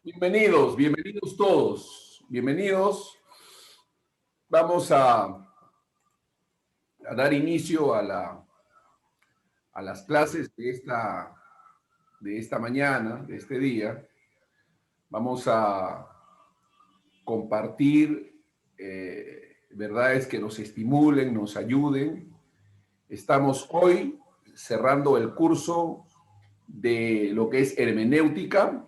Bienvenidos, bienvenidos todos, bienvenidos. Vamos a dar inicio a las clases de esta mañana, de este día. Vamos a compartir verdades que nos estimulen, nos ayuden. Estamos hoy cerrando el curso de lo que es hermenéutica.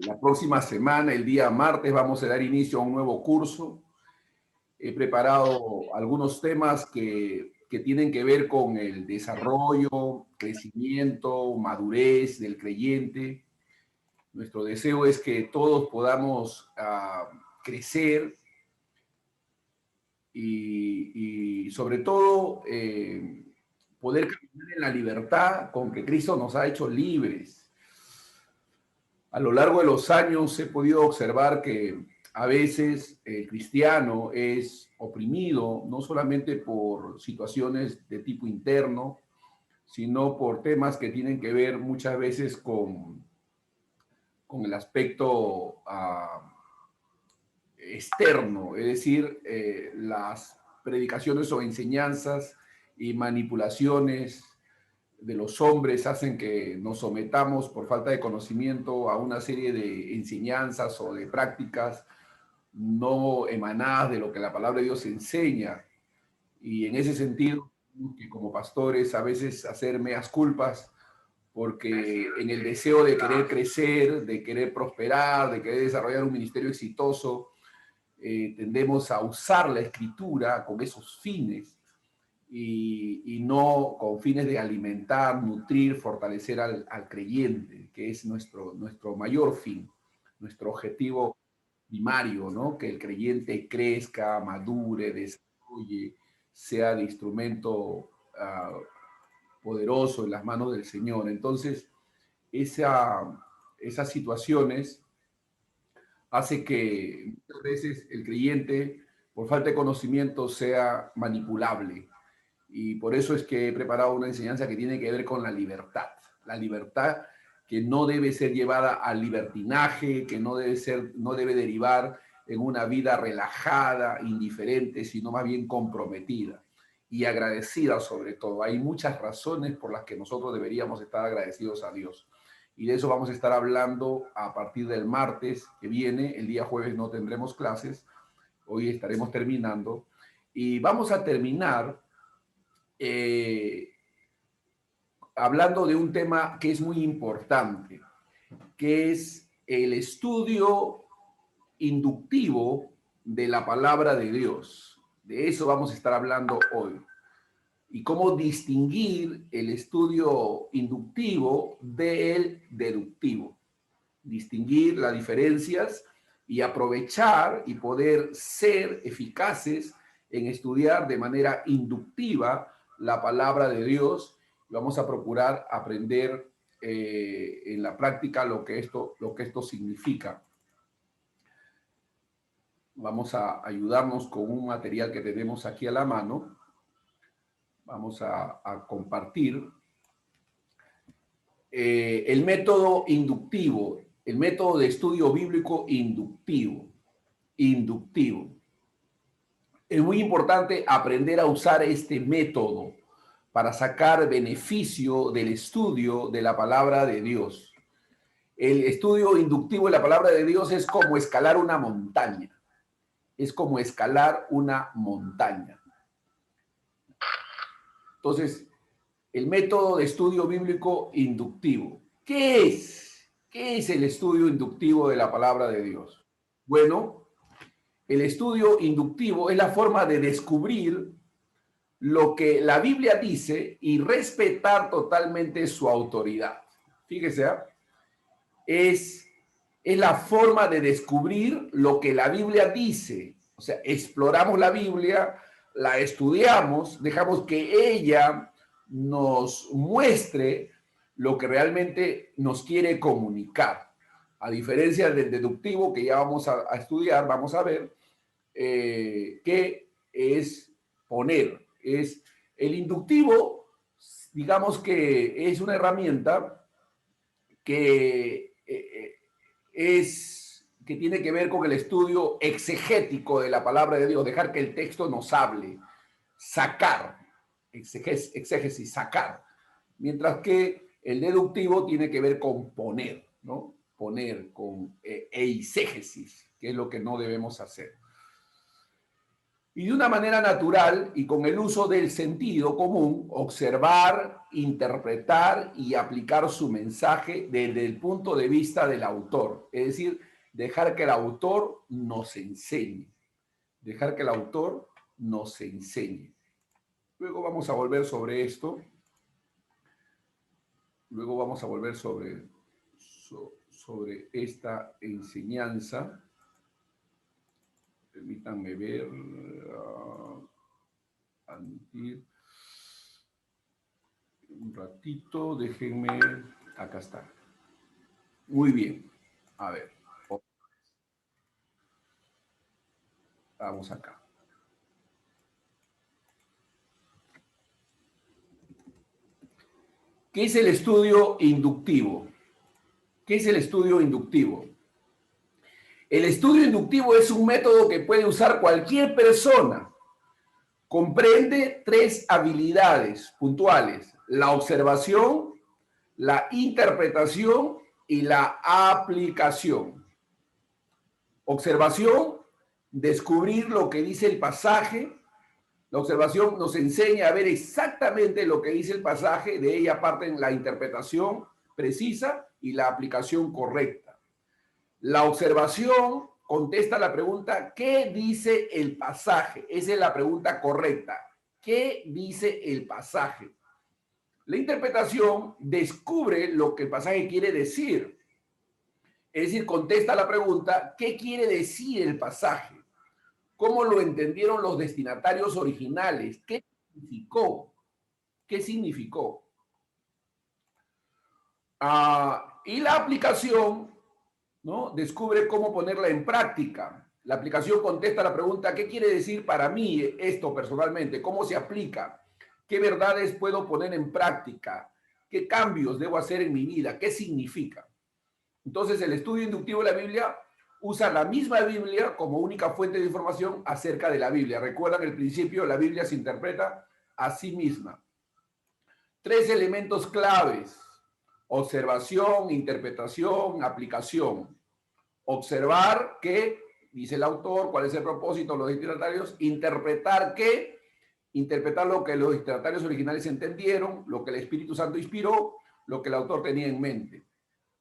La próxima semana, el día martes, vamos a dar inicio a un nuevo curso. He preparado algunos temas que tienen que ver con el desarrollo, crecimiento, madurez del creyente. Nuestro deseo es que todos podamos crecer y sobre todo poder caminar en la libertad con que Cristo nos ha hecho libres. A lo largo de los años he podido observar que a veces el cristiano es oprimido no solamente por situaciones de tipo interno, sino por temas que tienen que ver muchas veces con el aspecto externo, es decir, las predicaciones o enseñanzas y manipulaciones de los hombres hacen que nos sometamos por falta de conocimiento a una serie de enseñanzas o de prácticas no emanadas de lo que la palabra de Dios enseña. Y en ese sentido, que como pastores a veces hacer meas culpas, porque en el deseo de querer crecer, de querer prosperar, de querer desarrollar un ministerio exitoso, tendemos a usar la escritura con esos fines y no con fines de alimentar, nutrir, fortalecer al creyente, que es nuestro mayor fin, nuestro objetivo primario, ¿no? Que el creyente crezca, madure, desarrolle, sea de instrumento poderoso en las manos del Señor. Entonces, esas situaciones hace que muchas veces el creyente, por falta de conocimiento, sea manipulable. Y por eso es que he preparado una enseñanza que tiene que ver con la libertad que no debe ser llevada al libertinaje, que no debe derivar en una vida relajada, indiferente, sino más bien comprometida y agradecida sobre todo. Hay muchas razones por las que nosotros deberíamos estar agradecidos a Dios. Y de eso vamos a estar hablando a partir del martes que viene. El día jueves no tendremos clases, hoy estaremos terminando. Y vamos a terminar eh, hablando de un tema que es muy importante, que es el estudio inductivo de la palabra de Dios. De eso vamos a estar hablando hoy. Y cómo distinguir el estudio inductivo del deductivo. Distinguir las diferencias y aprovechar y poder ser eficaces en estudiar de manera inductiva la palabra de Dios. Vamos a procurar aprender en la práctica lo que esto significa. Vamos a ayudarnos con un material que tenemos aquí a la mano. Vamos a compartir el método inductivo, el método de estudio bíblico inductivo. Inductivo. Es muy importante aprender a usar este método para sacar beneficio del estudio de la palabra de Dios. El estudio inductivo de la palabra de Dios es como escalar una montaña. Es como escalar una montaña. Entonces, el método de estudio bíblico inductivo. ¿Qué es? ¿Qué es el estudio inductivo de la palabra de Dios? Bueno, el estudio inductivo es la forma de descubrir lo que la Biblia dice y respetar totalmente su autoridad. Fíjese, es la forma de descubrir lo que la Biblia dice. O sea, exploramos la Biblia, la estudiamos, dejamos que ella nos muestre lo que realmente nos quiere comunicar. A diferencia del deductivo que ya vamos a estudiar, vamos a ver qué es poner. Es el inductivo, digamos que es una herramienta que es que tiene que ver con el estudio exegético de la palabra de Dios, dejar que el texto nos hable, sacar, exégesis, sacar. Mientras que el deductivo tiene que ver con poner, ¿no? Poner con eisegesis, que es lo que no debemos hacer. Y de una manera natural y con el uso del sentido común, observar, interpretar y aplicar su mensaje desde el punto de vista del autor. Es decir, dejar que el autor nos enseñe. Dejar que el autor nos enseñe. Luego vamos a volver sobre esto. Luego vamos a volver sobre esta enseñanza. Permítanme ver. Un ratito, déjenme. Acá está. Muy bien. A ver. Vamos acá. ¿Qué es el estudio inductivo? ¿Qué es el estudio inductivo? El estudio inductivo es un método que puede usar cualquier persona. Comprende 3 habilidades puntuales: la observación, la interpretación y la aplicación. Observación, descubrir lo que dice el pasaje. La observación nos enseña a ver exactamente lo que dice el pasaje, de ella parten la interpretación precisa y la aplicación correcta. La observación contesta la pregunta, ¿qué dice el pasaje? Esa es la pregunta correcta. ¿Qué dice el pasaje? La interpretación descubre lo que el pasaje quiere decir. Es decir, contesta la pregunta, ¿qué quiere decir el pasaje? ¿Cómo lo entendieron los destinatarios originales? ¿Qué significó? ¿Qué significó? Y la aplicación, ¿no? Descubre cómo ponerla en práctica. La aplicación contesta la pregunta, ¿qué quiere decir para mí esto personalmente? ¿Cómo se aplica? ¿Qué verdades puedo poner en práctica? ¿Qué cambios debo hacer en mi vida? ¿Qué significa? Entonces, el estudio inductivo de la Biblia usa la misma Biblia como única fuente de información acerca de la Biblia. Recuerdan el principio, la Biblia se interpreta a sí misma. 3 elementos claves: observación, interpretación, aplicación. Observar qué dice el autor, cuál es el propósito de los destinatarios. Interpretar qué, interpretar lo que los destinatarios originales entendieron, lo que el Espíritu Santo inspiró, lo que el autor tenía en mente.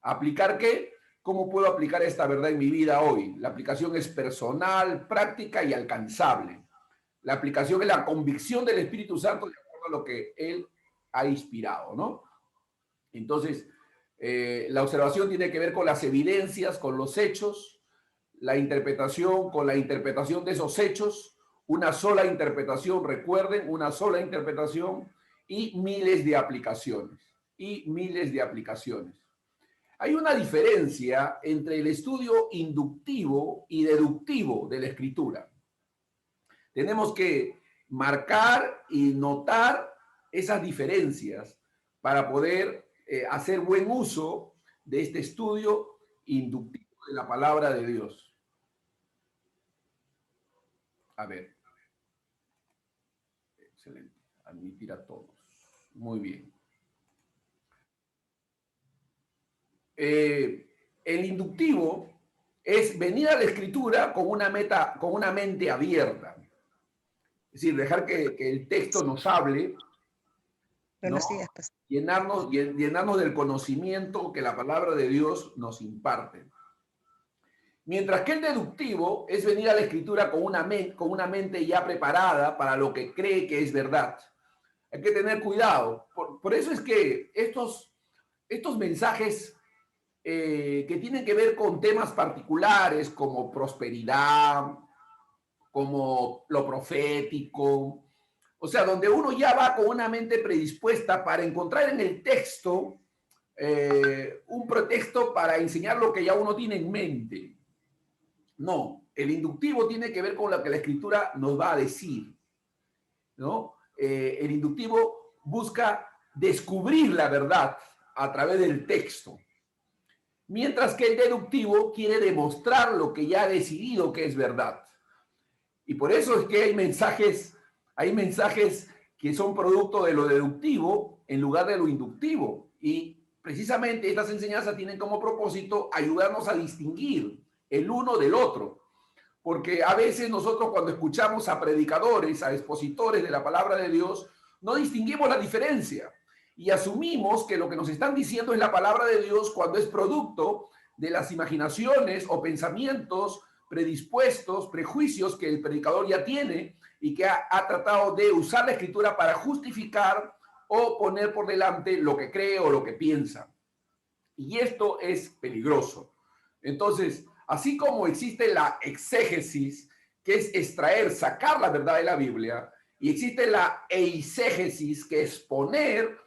¿Aplicar qué? ¿Cómo puedo aplicar esta verdad en mi vida hoy? La aplicación es personal, práctica y alcanzable. La aplicación es la convicción del Espíritu Santo de acuerdo a lo que Él ha inspirado, ¿no? Entonces, la observación tiene que ver con las evidencias, con los hechos. La interpretación, con la interpretación de esos hechos. Una sola interpretación, recuerden, una sola interpretación y miles de aplicaciones. Y miles de aplicaciones. Hay una diferencia entre el estudio inductivo y deductivo de la escritura. Tenemos que marcar y notar esas diferencias para poder hacer buen uso de este estudio inductivo de la palabra de Dios. A ver. Excelente. Admitir a todos. Muy bien. El inductivo es venir a la escritura con una mente abierta. Es decir, dejar que el texto nos hable, ¿no? Llenarnos del conocimiento que la palabra de Dios nos imparte. Mientras que el deductivo es venir a la escritura con una mente ya preparada para lo que cree que es verdad. Hay que tener cuidado. Por eso es que estos mensajes que tienen que ver con temas particulares como prosperidad, como lo profético, o sea, donde uno ya va con una mente predispuesta para encontrar en el texto un pretexto para enseñar lo que ya uno tiene en mente. No, el inductivo tiene que ver con lo que la escritura nos va a decir, ¿no? El inductivo busca descubrir la verdad a través del texto. mientras que el deductivo quiere demostrar lo que ya ha decidido que es verdad. Y por eso es que hay mensajes que son producto de lo deductivo en lugar de lo inductivo. Y precisamente estas enseñanzas tienen como propósito ayudarnos a distinguir el uno del otro. Porque a veces nosotros cuando escuchamos a predicadores, a expositores de la palabra de Dios, no distinguimos la diferencia y asumimos que lo que nos están diciendo es la palabra de Dios cuando es producto de las imaginaciones o pensamientos predispuestos, prejuicios que el predicador ya tiene y que ha tratado de usar la escritura para justificar o poner por delante lo que cree o lo que piensa. Y esto es peligroso. Entonces, así como existe la exégesis, que es extraer, sacar la verdad de la Biblia, y existe la eisegesis, que es poner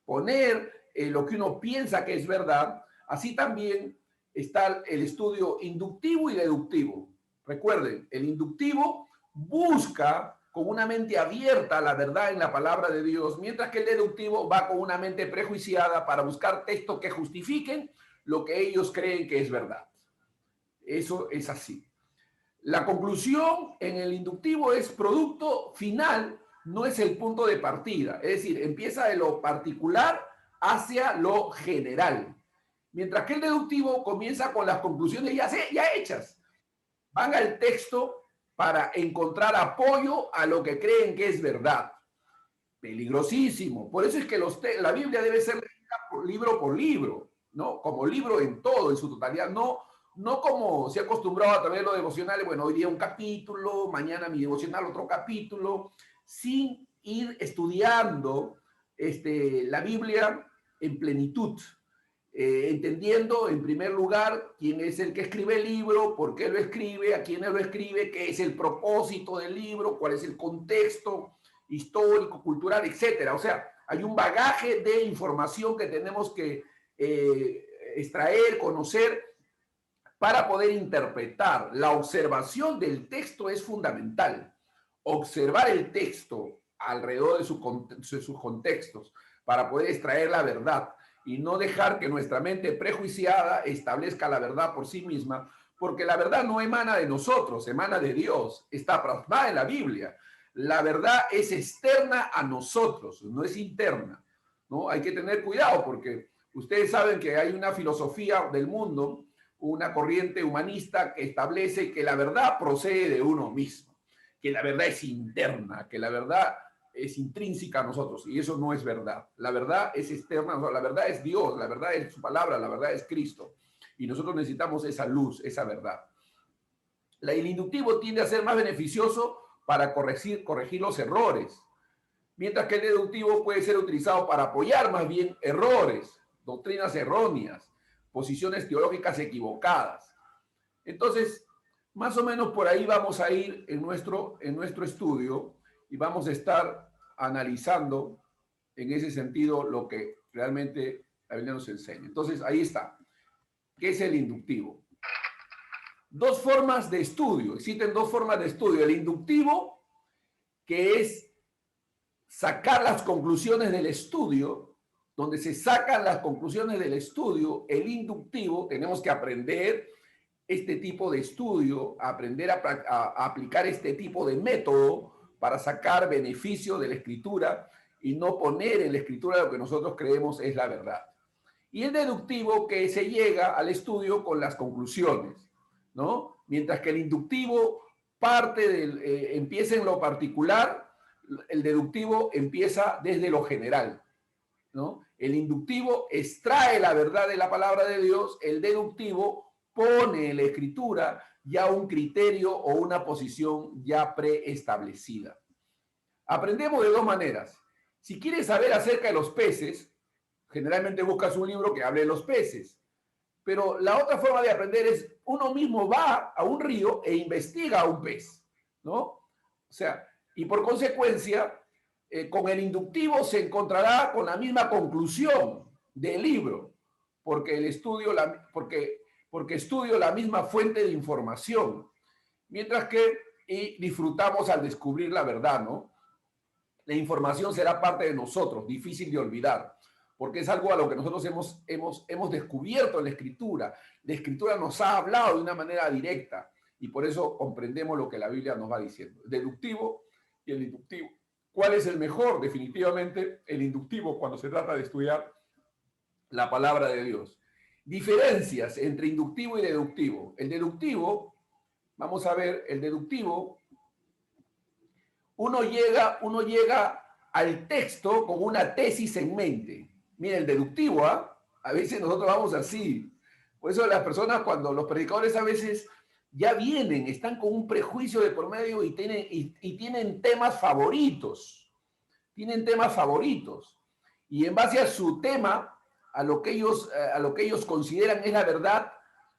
lo que uno piensa que es verdad, así también está el estudio inductivo y deductivo. Recuerden, el inductivo busca con una mente abierta la verdad en la palabra de Dios, mientras que el deductivo va con una mente prejuiciada para buscar textos que justifiquen lo que ellos creen que es verdad. Eso es así. La conclusión en el inductivo es producto final, no es el punto de partida. Es decir, empieza de lo particular hacia lo general. Mientras que el deductivo comienza con las conclusiones ya hechas. Van al texto para encontrar apoyo a lo que creen que es verdad. Peligrosísimo. Por eso es que la Biblia debe ser leída por libro, ¿no? Como libro en todo, en su totalidad, no como se ha acostumbrado a través de los devocionales, bueno, hoy día un capítulo, mañana mi devocional otro capítulo, sin ir estudiando la Biblia en plenitud, entendiendo en primer lugar quién es el que escribe el libro, por qué lo escribe, a quién lo escribe, qué es el propósito del libro, cuál es el contexto histórico, cultural, etcétera. O sea, hay un bagaje de información que tenemos que extraer, conocer para poder interpretar. La observación del texto es fundamental. Observar el texto alrededor de sus contextos para poder extraer la verdad y no dejar que nuestra mente prejuiciada establezca la verdad por sí misma, porque la verdad no emana de nosotros, emana de Dios, está plasmada en la Biblia. La verdad es externa a nosotros, no es interna, ¿no? Hay que tener cuidado porque ustedes saben que hay una filosofía del mundo, una corriente humanista que establece que la verdad procede de uno mismo, que la verdad es interna, que la verdad es intrínseca a nosotros, y eso no es verdad. La verdad es externa, la verdad es Dios, la verdad es su palabra, la verdad es Cristo, y nosotros necesitamos esa luz, esa verdad. El inductivo tiende a ser más beneficioso para corregir los errores, mientras que el deductivo puede ser utilizado para apoyar más bien errores, doctrinas erróneas, posiciones teológicas equivocadas. Entonces, más o menos por ahí vamos a ir en nuestro estudio y vamos a estar analizando en ese sentido lo que realmente la Biblia nos enseña. Entonces, ahí está. ¿Qué es el inductivo? Dos formas de estudio. Existen dos formas de estudio. El inductivo, que es sacar las conclusiones del estudio, donde se sacan las conclusiones del estudio. El inductivo, tenemos que aprender este tipo de estudio, aprender a aplicar este tipo de método para sacar beneficio de la escritura y no poner en la escritura lo que nosotros creemos es la verdad. Y el deductivo, que se llega al estudio con las conclusiones, ¿no? Mientras que el inductivo empieza en lo particular, el deductivo empieza desde lo general, ¿no? El inductivo extrae la verdad de la palabra de Dios, el deductivo pone en la escritura ya un criterio o una posición ya preestablecida. Aprendemos de dos maneras. Si quieres saber acerca de los peces, generalmente buscas un libro que hable de los peces. Pero la otra forma de aprender es uno mismo va a un río e investiga a un pez, ¿no? O sea, y por consecuencia, con el inductivo se encontrará con la misma conclusión del libro, porque estudio la misma fuente de información, mientras que disfrutamos al descubrir la verdad, ¿no? La información será parte de nosotros, difícil de olvidar. porque es algo a lo que nosotros hemos descubierto en la Escritura. La Escritura nos ha hablado de una manera directa y por eso comprendemos lo que la Biblia nos va diciendo. El deductivo y el inductivo. ¿Cuál es el mejor? Definitivamente el inductivo cuando se trata de estudiar la palabra de Dios. Diferencias entre inductivo y deductivo. El deductivo, vamos a ver, el deductivo, uno llega al texto con una tesis en mente. Mira, el deductivo, a veces nosotros vamos así. Por eso las personas, cuando los predicadores a veces ya vienen, están con un prejuicio de por medio y tienen temas favoritos. Tienen temas favoritos. Y en base a su tema, a lo que ellos consideran es la verdad,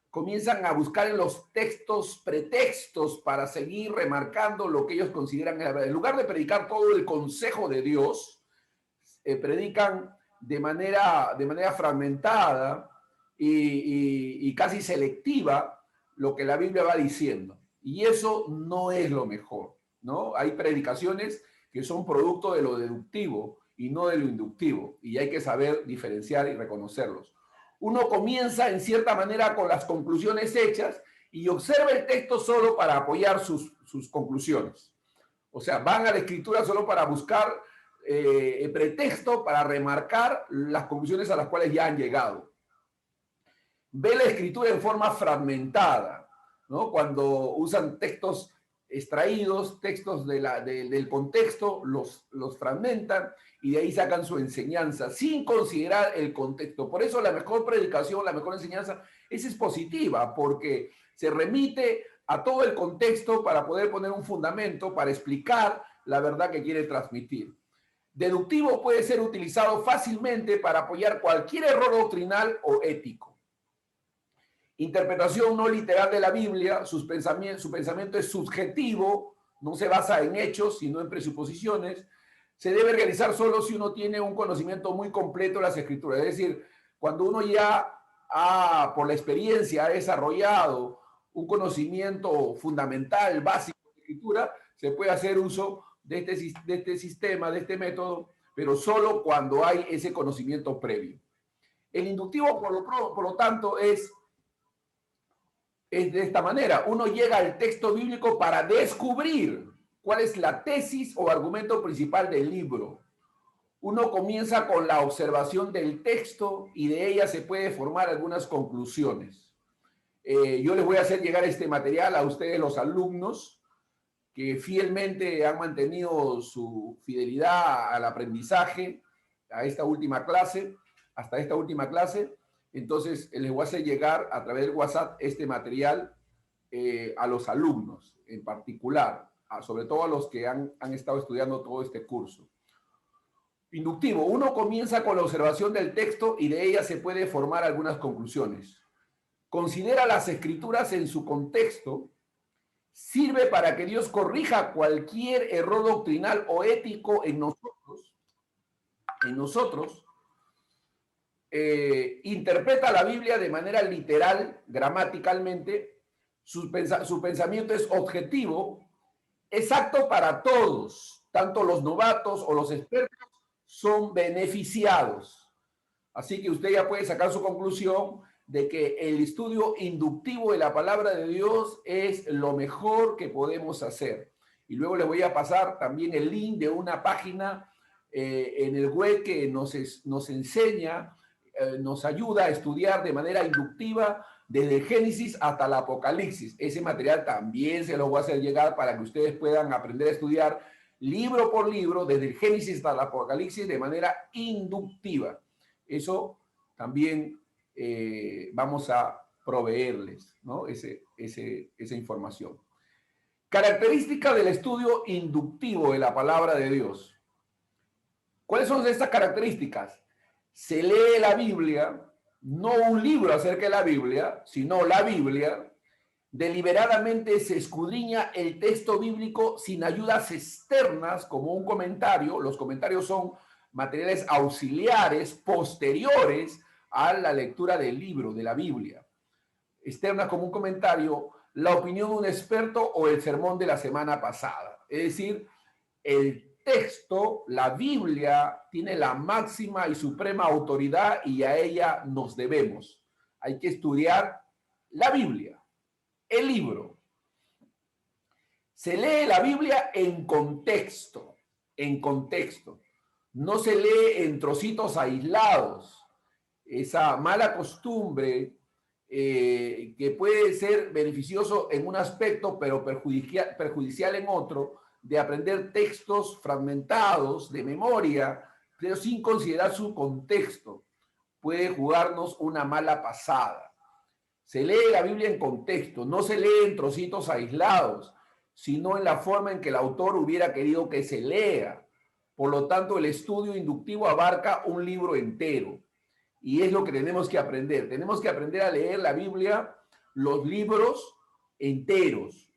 comienzan a buscar en los textos pretextos para seguir remarcando lo que ellos consideran es la verdad. En lugar de predicar todo el consejo de Dios, predican de manera fragmentada y casi selectiva lo que la Biblia va diciendo. Y eso no es lo mejor, ¿no? Hay predicaciones que son producto de lo deductivo y no de lo inductivo, y hay que saber diferenciar y reconocerlos. Uno comienza en cierta manera con las conclusiones hechas y observa el texto solo para apoyar sus conclusiones. O sea, van a la escritura solo para buscar pretexto para remarcar las conclusiones a las cuales ya han llegado. Ve la escritura en forma fragmentada, ¿no? Cuando usan textos extraídos, textos del contexto, los fragmentan y de ahí sacan su enseñanza sin considerar el contexto. Por eso la mejor predicación, la mejor enseñanza es expositiva, porque se remite a todo el contexto para poder poner un fundamento, para explicar la verdad que quiere transmitir. Deductivo puede ser utilizado fácilmente para apoyar cualquier error doctrinal o ético. Interpretación no literal de la Biblia, su pensamiento es subjetivo, no se basa en hechos, sino en presuposiciones. Se debe realizar solo si uno tiene un conocimiento muy completo de las Escrituras. Es decir, cuando uno ya por la experiencia ha desarrollado un conocimiento fundamental, básico de la Escritura, se puede hacer uso de este sistema, de este método, pero solo cuando hay ese conocimiento previo. El inductivo, por lo tanto, es de esta manera. Uno llega al texto bíblico para descubrir cuál es la tesis o argumento principal del libro. Uno comienza con la observación del texto y de ella se puede formar algunas conclusiones. Yo les voy a hacer llegar este material a ustedes, los alumnos, que fielmente han mantenido su fidelidad al aprendizaje, a esta última clase, hasta esta última clase. Entonces, les voy a hacer llegar a través del WhatsApp este material a los alumnos en particular, sobre todo a los que han estado estudiando todo este curso. Inductivo. Uno comienza con la observación del texto y de ella se puede formar algunas conclusiones. Considera las escrituras en su contexto. Sirve para que Dios corrija cualquier error doctrinal o ético en nosotros. Interpreta la Biblia de manera literal, gramaticalmente, su pensamiento es objetivo, exacto para todos, tanto los novatos o los expertos son beneficiados. Así que usted ya puede sacar su conclusión de que el estudio inductivo de la palabra de Dios es lo mejor que podemos hacer. Y luego les voy a pasar también el link de una página en el web que nos enseña, nos ayuda a estudiar de manera inductiva desde el Génesis hasta el Apocalipsis. Ese material también se lo voy a hacer llegar para que ustedes puedan aprender a estudiar libro por libro, desde el Génesis hasta el Apocalipsis, de manera inductiva. Eso también vamos a proveerles, ¿no? Esa información. Características del estudio inductivo de la palabra de Dios. ¿Cuáles son estas características? Se lee la Biblia, no un libro acerca de la Biblia, sino la Biblia. Deliberadamente se escudriña el texto bíblico sin ayudas externas como un comentario. Los comentarios son materiales auxiliares posteriores a la lectura del libro, de la Biblia. Externas como un comentario, la opinión de un experto o el sermón de la semana pasada. Es decir, el texto, la Biblia, tiene la máxima y suprema autoridad y a ella nos debemos. Hay que estudiar la Biblia, el libro. Se lee la Biblia en contexto, en contexto. No se lee en trocitos aislados. Esa mala costumbre que puede ser beneficioso en un aspecto, pero perjudicial en otro, de aprender textos fragmentados de memoria, pero sin considerar su contexto, puede jugarnos una mala pasada. Se lee la Biblia en contexto, no se lee en trocitos aislados, sino en la forma en que el autor hubiera querido que se lea. Por lo tanto, el estudio inductivo abarca un libro entero. Y es lo que tenemos que aprender. Tenemos que aprender a leer la Biblia, los libros enteros.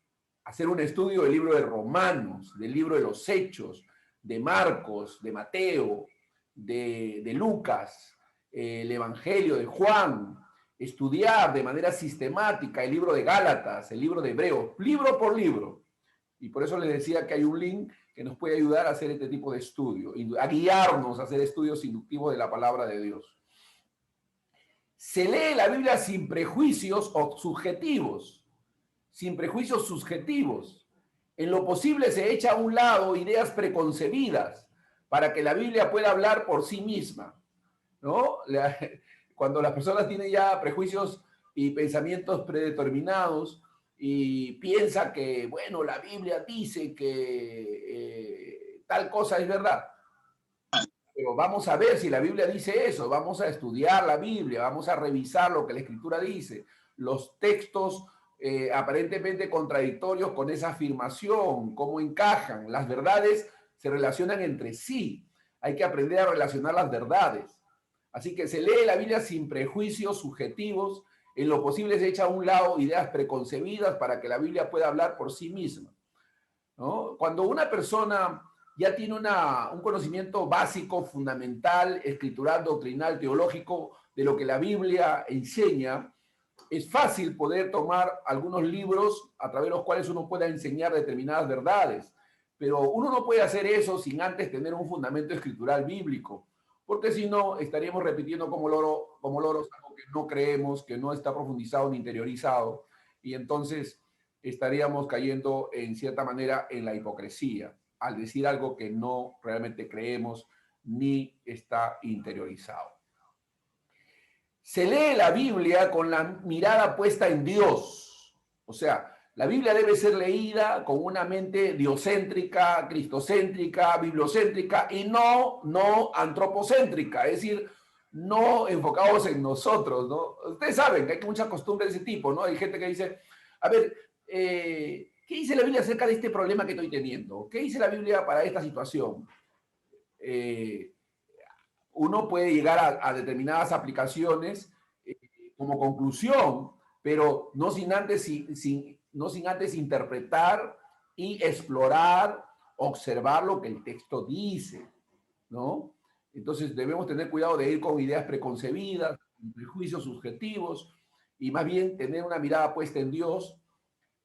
Hacer un estudio del libro de Romanos, del libro de los Hechos, de Marcos, de Mateo, de Lucas, el Evangelio de Juan. Estudiar de manera sistemática el libro de Gálatas, el libro de Hebreos, libro por libro. Y por eso les decía que hay un link que nos puede ayudar a hacer este tipo de estudio, a guiarnos a hacer estudios inductivos de la palabra de Dios. Se lee la Biblia sin prejuicios o subjetivos, sin prejuicios subjetivos. En lo posible se echa a un lado ideas preconcebidas para que la Biblia pueda hablar por sí misma, ¿no? Cuando las personas tienen ya prejuicios y pensamientos predeterminados y piensa que, bueno, la Biblia dice que tal cosa es verdad. Pero vamos a ver si la Biblia dice eso, vamos a estudiar la Biblia, vamos a revisar lo que la Escritura dice, los textos aparentemente contradictorios con esa afirmación, cómo encajan, las verdades se relacionan entre sí, hay que aprender a relacionar las verdades. Así que se lee la Biblia sin prejuicios subjetivos, en lo posible se echa a un lado ideas preconcebidas para que la Biblia pueda hablar por sí misma, ¿no? Cuando una persona ya tiene un conocimiento básico, fundamental, escritural, doctrinal, teológico, de lo que la Biblia enseña, es fácil poder tomar algunos libros a través de los cuales uno pueda enseñar determinadas verdades, pero uno no puede hacer eso sin antes tener un fundamento escritural bíblico, porque si no, estaríamos repitiendo como loros algo que no creemos, que no está profundizado ni interiorizado, y entonces estaríamos cayendo en cierta manera en la hipocresía, al decir algo que no realmente creemos ni está interiorizado. Se lee la Biblia con la mirada puesta en Dios, o sea, la Biblia debe ser leída con una mente diocéntrica, cristocéntrica, bibliocéntrica y no antropocéntrica, es decir, no enfocados en nosotros, ¿no? Ustedes saben que hay muchas costumbres de ese tipo, ¿no? Hay gente que dice, a ver, ¿qué dice la Biblia acerca de este problema que estoy teniendo? ¿Qué dice la Biblia para esta situación? Uno puede llegar a determinadas aplicaciones como conclusión, pero no sin antes interpretar y explorar, observar lo que el texto dice, ¿no? Entonces debemos tener cuidado de ir con ideas preconcebidas, con prejuicios subjetivos, y más bien tener una mirada puesta en Dios.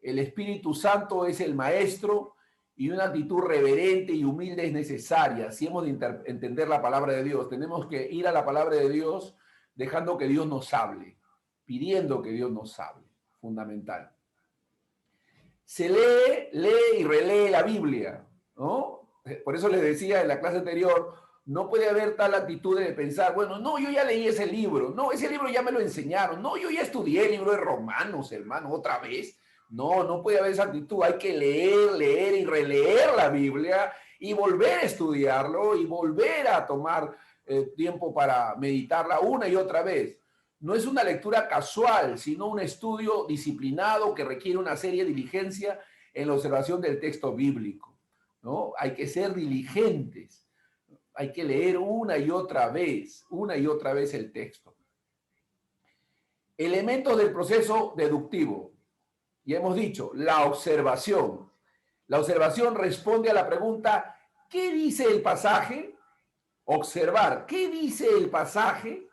El Espíritu Santo es el maestro y una actitud reverente y humilde es necesaria. Si hemos de entender la palabra de Dios, tenemos que ir a la palabra de Dios dejando que Dios nos hable, pidiendo que Dios nos hable, fundamental. Se lee y relee la Biblia, ¿no? Por eso les decía en la clase anterior, no puede haber tal actitud de pensar, bueno, no, yo ya leí ese libro, no, ese libro ya me lo enseñaron, no, yo ya estudié el libro de Romanos, hermano, otra vez. No, no puede haber esa actitud, hay que leer y releer la Biblia y volver a estudiarlo y volver a tomar tiempo para meditarla una y otra vez. No es una lectura casual, sino un estudio disciplinado que requiere una seria diligencia en la observación del texto bíblico, ¿no? Hay que ser diligentes, hay que leer una y otra vez el texto. Elementos del proceso deductivo. Ya hemos dicho, la observación. La observación responde a la pregunta, ¿qué dice el pasaje? Observar, ¿qué dice el pasaje?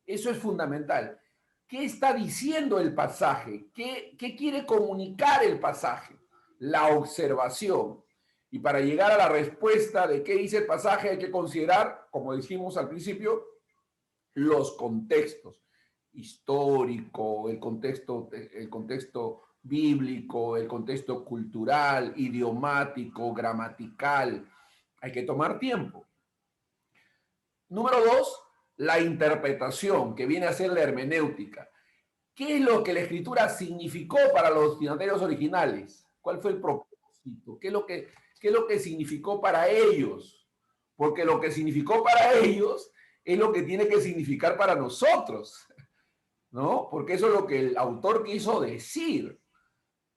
Eso es fundamental. ¿Qué está diciendo el pasaje? ¿Qué quiere comunicar el pasaje? La observación. Y para llegar a la respuesta de qué dice el pasaje hay que considerar, como dijimos al principio, los contextos histórico, el contexto bíblico, el contexto cultural, idiomático, gramatical. Hay que tomar tiempo. Número 2, la interpretación, que viene a ser la hermenéutica. ¿Qué es lo que la escritura significó para los destinatarios originales? ¿Cuál fue el propósito? ¿Qué es lo que significó para ellos? Porque lo que significó para ellos es lo que tiene que significar para nosotros, ¿no? Porque eso es lo que el autor quiso decir.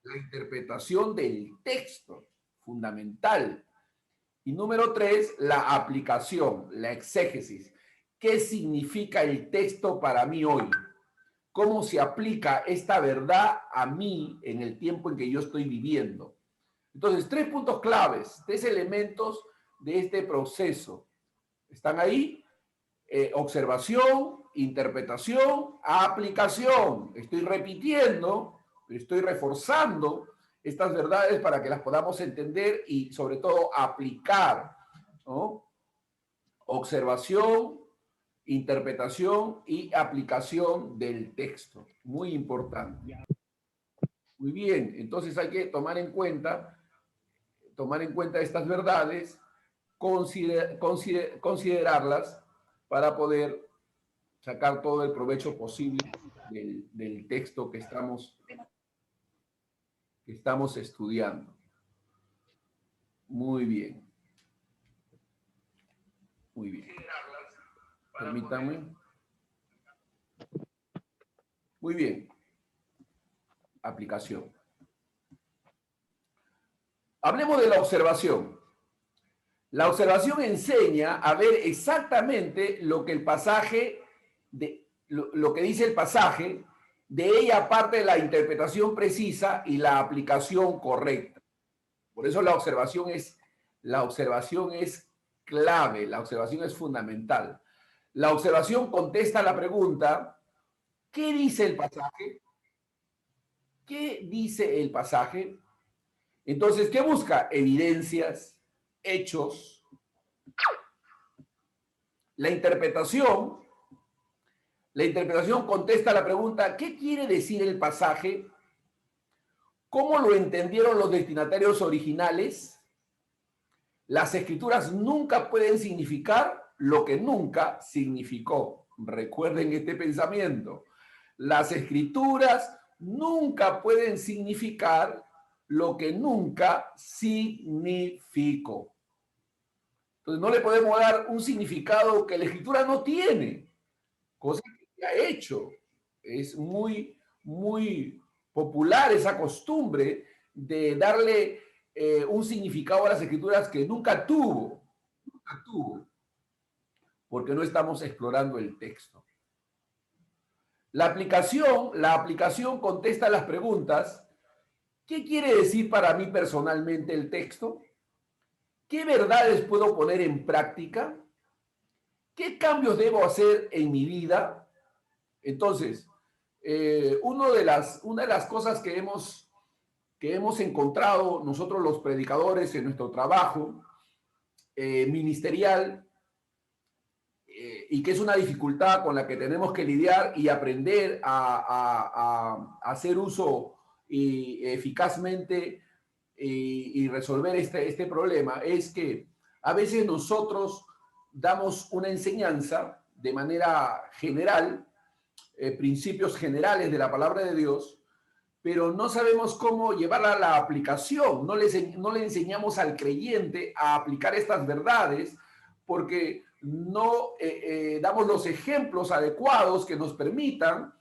La interpretación del texto, fundamental. Y número 3, la aplicación, la exégesis. ¿Qué significa el texto para mí hoy? ¿Cómo se aplica esta verdad a mí en el tiempo en que yo estoy viviendo? Entonces, 3 puntos claves, 3 elementos de este proceso. ¿Están ahí? Observación, interpretación, aplicación. Estoy repitiendo, estoy reforzando estas verdades para que las podamos entender y sobre todo aplicar, ¿no? Observación, interpretación y aplicación del texto. Muy importante. Muy bien, entonces hay que tomar en cuenta estas verdades, considerarlas para poder sacar todo el provecho posible del texto que estamos estudiando. Muy bien. Muy bien. Permítanme. Muy bien. Aplicación. Hablemos de la observación. La observación enseña a ver exactamente lo que el pasaje, lo que dice el pasaje, de ella parte la interpretación precisa y la aplicación correcta. Por eso la observación es clave, la observación es fundamental. La observación contesta la pregunta, ¿qué dice el pasaje? ¿Qué dice el pasaje? Entonces, ¿qué busca? Evidencias, hechos. La interpretación contesta la pregunta, ¿qué quiere decir el pasaje? ¿Cómo lo entendieron los destinatarios originales? Las escrituras nunca pueden significar lo que nunca significó. Recuerden este pensamiento. Las escrituras nunca pueden significar lo que nunca significó. Entonces no le podemos dar un significado que la escritura no tiene, cosa que ha hecho. Es muy, muy popular esa costumbre de darle un significado a las escrituras que nunca tuvo, porque no estamos explorando el texto. La aplicación contesta las preguntas, ¿qué quiere decir para mí personalmente el texto? ¿Qué verdades puedo poner en práctica? ¿Qué cambios debo hacer en mi vida? Entonces, una de las cosas que hemos encontrado nosotros los predicadores en nuestro trabajo ministerial y que es una dificultad con la que tenemos que lidiar y aprender a hacer uso eficazmente y resolver este problema, es que a veces nosotros damos una enseñanza de manera general, principios generales de la palabra de Dios, pero no sabemos cómo llevarla a la aplicación, no le enseñamos al creyente a aplicar estas verdades porque no damos los ejemplos adecuados que nos permitan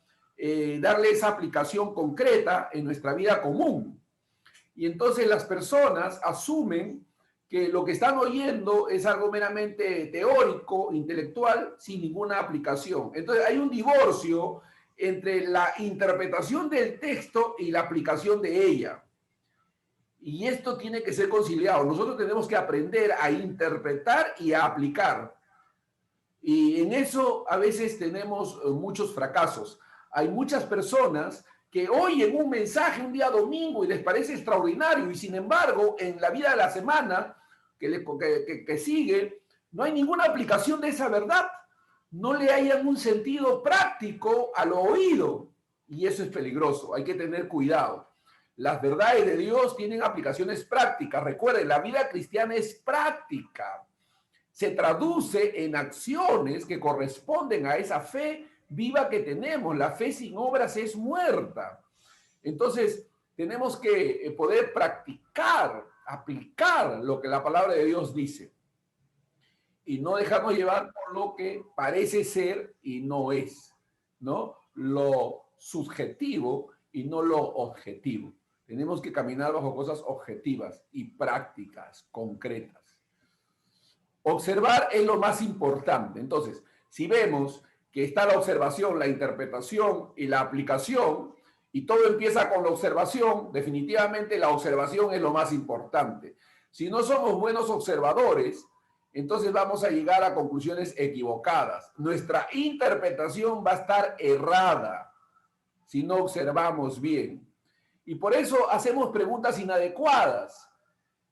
darle esa aplicación concreta en nuestra vida común. Y entonces las personas asumen que lo que están oyendo es algo meramente teórico, intelectual, sin ninguna aplicación. Entonces hay un divorcio entre la interpretación del texto y la aplicación de ella. Y esto tiene que ser conciliado. Nosotros tenemos que aprender a interpretar y a aplicar. Y en eso a veces tenemos muchos fracasos. Hay muchas personas que oyen un mensaje un día domingo y les parece extraordinario y sin embargo en la vida de la semana que sigue no hay ninguna aplicación de esa verdad, no le hayan un sentido práctico al oído y eso es peligroso, hay que tener cuidado. Las verdades de Dios tienen aplicaciones prácticas. Recuerden, la vida cristiana es práctica. Se traduce en acciones que corresponden a esa fe viva que tenemos. La fe sin obras es muerta. Entonces, tenemos que poder practicar, aplicar lo que la palabra de Dios dice y no dejarnos llevar por lo que parece ser y no es, ¿no? Lo subjetivo y no lo objetivo. Tenemos que caminar bajo cosas objetivas y prácticas, concretas. Observar es lo más importante. Entonces, si vemos que está la observación, la interpretación y la aplicación, y todo empieza con la observación, definitivamente la observación es lo más importante. Si no somos buenos observadores, entonces vamos a llegar a conclusiones equivocadas. Nuestra interpretación va a estar errada si no observamos bien. Y por eso hacemos preguntas inadecuadas,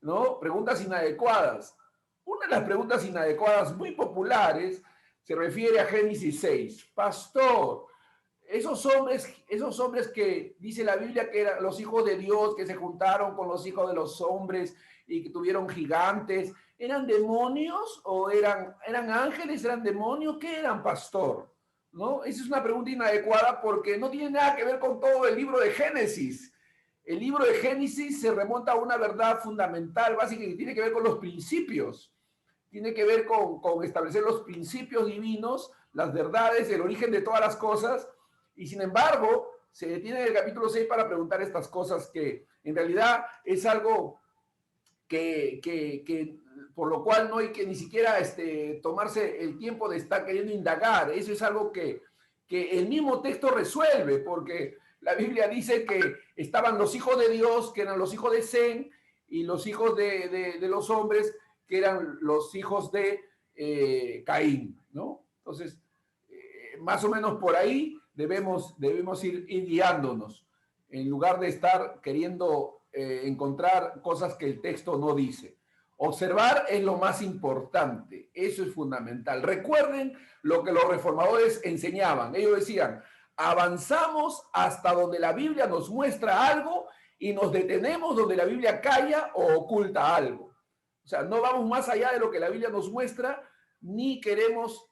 ¿no? Preguntas inadecuadas. Una de las preguntas inadecuadas muy populares se refiere a Génesis 6. Pastor, esos hombres que dice la Biblia que eran los hijos de Dios, que se juntaron con los hijos de los hombres y que tuvieron gigantes, ¿eran demonios o eran ángeles, eran demonios? ¿Qué eran, pastor? ¿No? Esa es una pregunta inadecuada porque no tiene nada que ver con todo el libro de Génesis. El libro de Génesis se remonta a una verdad fundamental, básica, que tiene que ver con los principios. Tiene que ver con establecer los principios divinos, las verdades, el origen de todas las cosas. Y sin embargo, se detiene en el capítulo 6 para preguntar estas cosas que en realidad es algo que por lo cual no hay que ni siquiera tomarse el tiempo de estar queriendo indagar. Eso es algo que el mismo texto resuelve, porque la Biblia dice que estaban los hijos de Dios, que eran los hijos de Sem, y los hijos de los hombres, que eran los hijos de Caín, ¿no? Entonces, más o menos por ahí debemos ir guiándonos, en lugar de estar queriendo encontrar cosas que el texto no dice. Observar es lo más importante, eso es fundamental. Recuerden lo que los reformadores enseñaban. Ellos decían, avanzamos hasta donde la Biblia nos muestra algo y nos detenemos donde la Biblia calla o oculta algo. O sea, no vamos más allá de lo que la Biblia nos muestra, ni queremos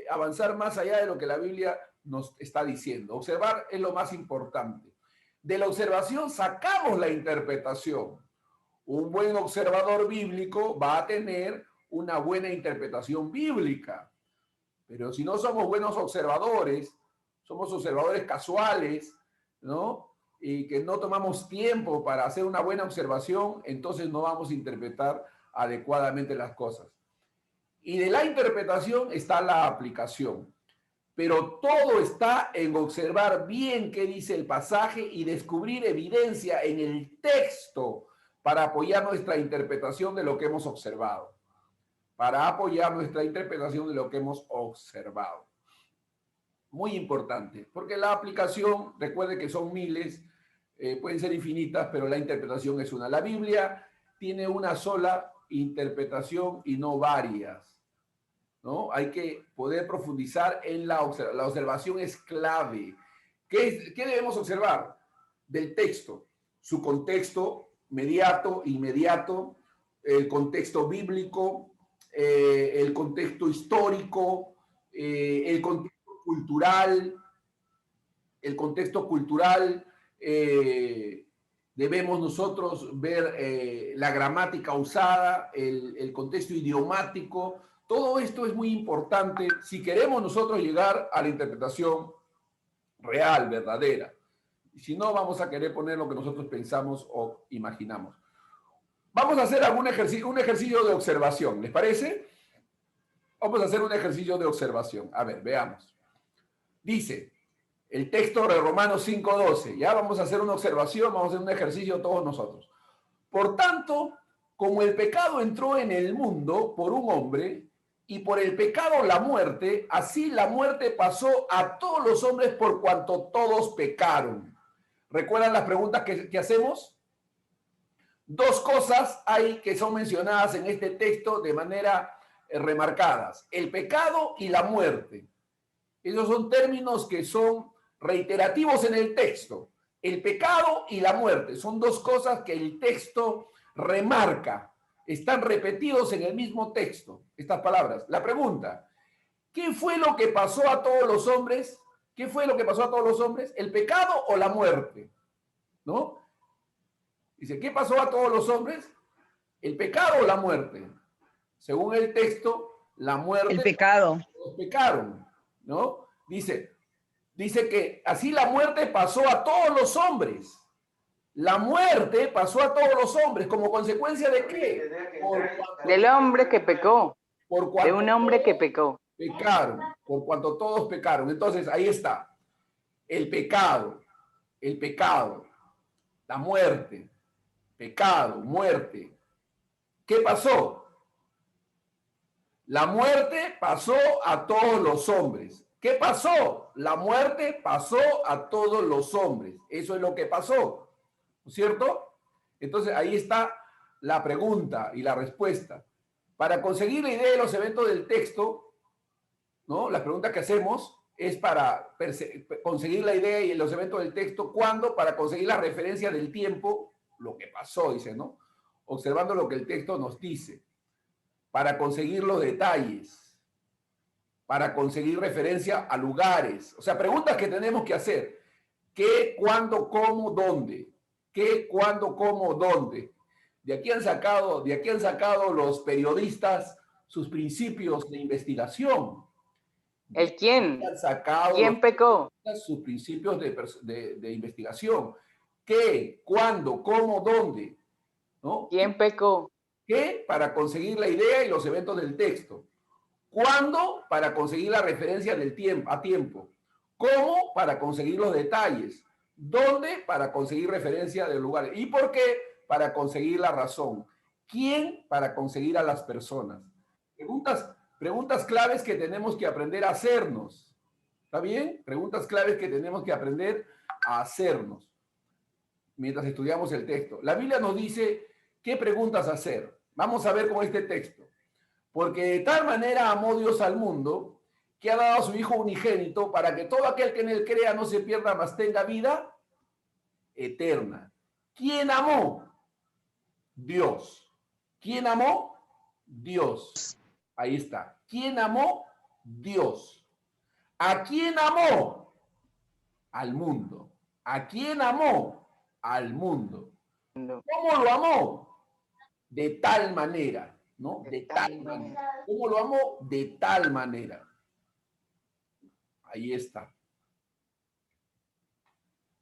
avanzar más allá de lo que la Biblia nos está diciendo. Observar es lo más importante. De la observación sacamos la interpretación. Un buen observador bíblico va a tener una buena interpretación bíblica. Pero si no somos buenos observadores, somos observadores casuales, ¿no? Y que no tomamos tiempo para hacer una buena observación, entonces no vamos a interpretar adecuadamente las cosas. Y de la interpretación está la aplicación. Pero todo está en observar bien qué dice el pasaje y descubrir evidencia en el texto para apoyar nuestra interpretación de lo que hemos observado. Para apoyar nuestra interpretación de lo que hemos observado. Muy importante, porque la aplicación, recuerde que son miles, pueden ser infinitas, pero la interpretación es una. La Biblia tiene una sola interpretación y no varias, ¿no? Hay que poder profundizar en la observación. La observación es clave. ¿Qué debemos observar? Del texto, su contexto inmediato, el contexto bíblico, el contexto histórico, el contexto cultural, debemos nosotros ver la gramática usada, el contexto idiomático. Todo esto es muy importante si queremos nosotros llegar a la interpretación real, verdadera. Y si no, vamos a querer poner lo que nosotros pensamos o imaginamos. Vamos a hacer un ejercicio de observación, ¿les parece? Vamos a hacer un ejercicio de observación. A ver, veamos. Dice el texto de Romanos 5:12. Ya vamos a hacer una observación, vamos a hacer un ejercicio todos nosotros. Por tanto, como el pecado entró en el mundo por un hombre, y por el pecado la muerte, así la muerte pasó a todos los hombres por cuanto todos pecaron. ¿Recuerdan las preguntas que hacemos? Dos cosas hay que son mencionadas en este texto de manera remarcadas: el pecado y la muerte. Esos son términos que son reiterativos en el texto. El pecado y la muerte son dos cosas que el texto remarca. Están repetidos en el mismo texto, estas palabras. La pregunta: ¿qué fue lo que pasó a todos los hombres? ¿Qué fue lo que pasó a todos los hombres? ¿El pecado o la muerte? ¿No? Dice, ¿qué pasó a todos los hombres? ¿El pecado o la muerte? Según el texto, la El muerte, pecado. todos pecaron, ¿no? Dice que así la muerte pasó a todos los hombres. La muerte pasó a todos los hombres. ¿Como consecuencia de qué? Del hombre que pecó. Por De cuanto un hombre que pecó. pecaron, por cuanto todos pecaron. Entonces, ahí está. El pecado, la muerte, pecado, muerte. ¿Qué pasó? La muerte pasó a todos los hombres. ¿Qué pasó? La muerte pasó a todos los hombres. Eso es lo que pasó, ¿no es cierto? Entonces ahí está la pregunta y la respuesta. Para conseguir la idea de los eventos del texto, ¿no? La pregunta que hacemos es para conseguir la idea y los eventos del texto. ¿Cuándo? Para conseguir la referencia del tiempo, lo que pasó, dice, ¿no? Observando lo que el texto nos dice. Para conseguir los detalles, para conseguir referencia a lugares. O sea, preguntas que tenemos que hacer. ¿Qué, cuándo, cómo, dónde? ¿Qué, cuándo, cómo, dónde? De aquí han sacado los periodistas sus principios de investigación. ¿El quién? Han sacado ¿Quién pecó? sus principios de investigación. ¿Qué, cuándo, cómo, dónde? ¿No? ¿Quién pecó? ¿Qué? Para conseguir la idea y los eventos del texto. ¿Cuándo? Para conseguir la referencia del tiempo, a tiempo. ¿Cómo? Para conseguir los detalles. ¿Dónde? Para conseguir referencia del lugar. ¿Y por qué? Para conseguir la razón. ¿Quién? Para conseguir a las personas. Preguntas claves que tenemos que aprender a hacernos. ¿Está bien? Preguntas claves que tenemos que aprender a hacernos mientras estudiamos el texto. La Biblia nos dice qué preguntas hacer. Vamos a ver con este texto. Porque de tal manera amó Dios al mundo que ha dado a su Hijo unigénito para que todo aquel que en él crea no se pierda, mas tenga vida eterna. ¿Quién amó? Dios. ¿Quién amó? Dios. Ahí está. ¿Quién amó? Dios. ¿A quién amó? Al mundo. ¿A quién amó? Al mundo. ¿Cómo lo amó? De tal manera, ¿no? De tal manera. ¿Cómo lo amó? De tal manera. Ahí está.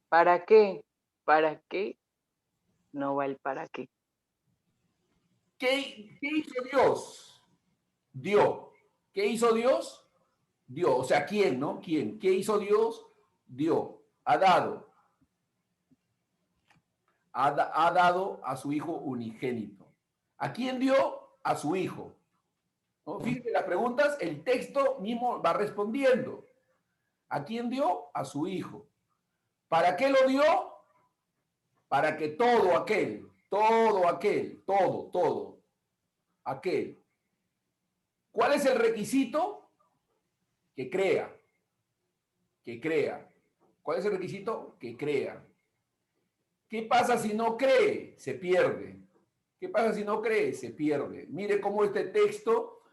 ¿Para qué? ¿Para qué? No va el para qué. ¿Qué hizo Dios? Dio. ¿Qué hizo Dios? Dio. O sea, ¿quién, no? ¿Quién? ¿Qué hizo Dios? Dio. Ha dado. Ha dado a su Hijo unigénito. ¿A quién dio? A su Hijo. ¿No? Fíjense las preguntas, el texto mismo va respondiendo. ¿A quién dio? A su Hijo. ¿Para qué lo dio? Para que todo aquel, aquel. ¿Cuál es el requisito? Que crea. ¿Cuál es el requisito? Que crea. ¿Qué pasa si no cree? Se pierde. ¿Qué pasa si no cree? Se pierde. Mire cómo este texto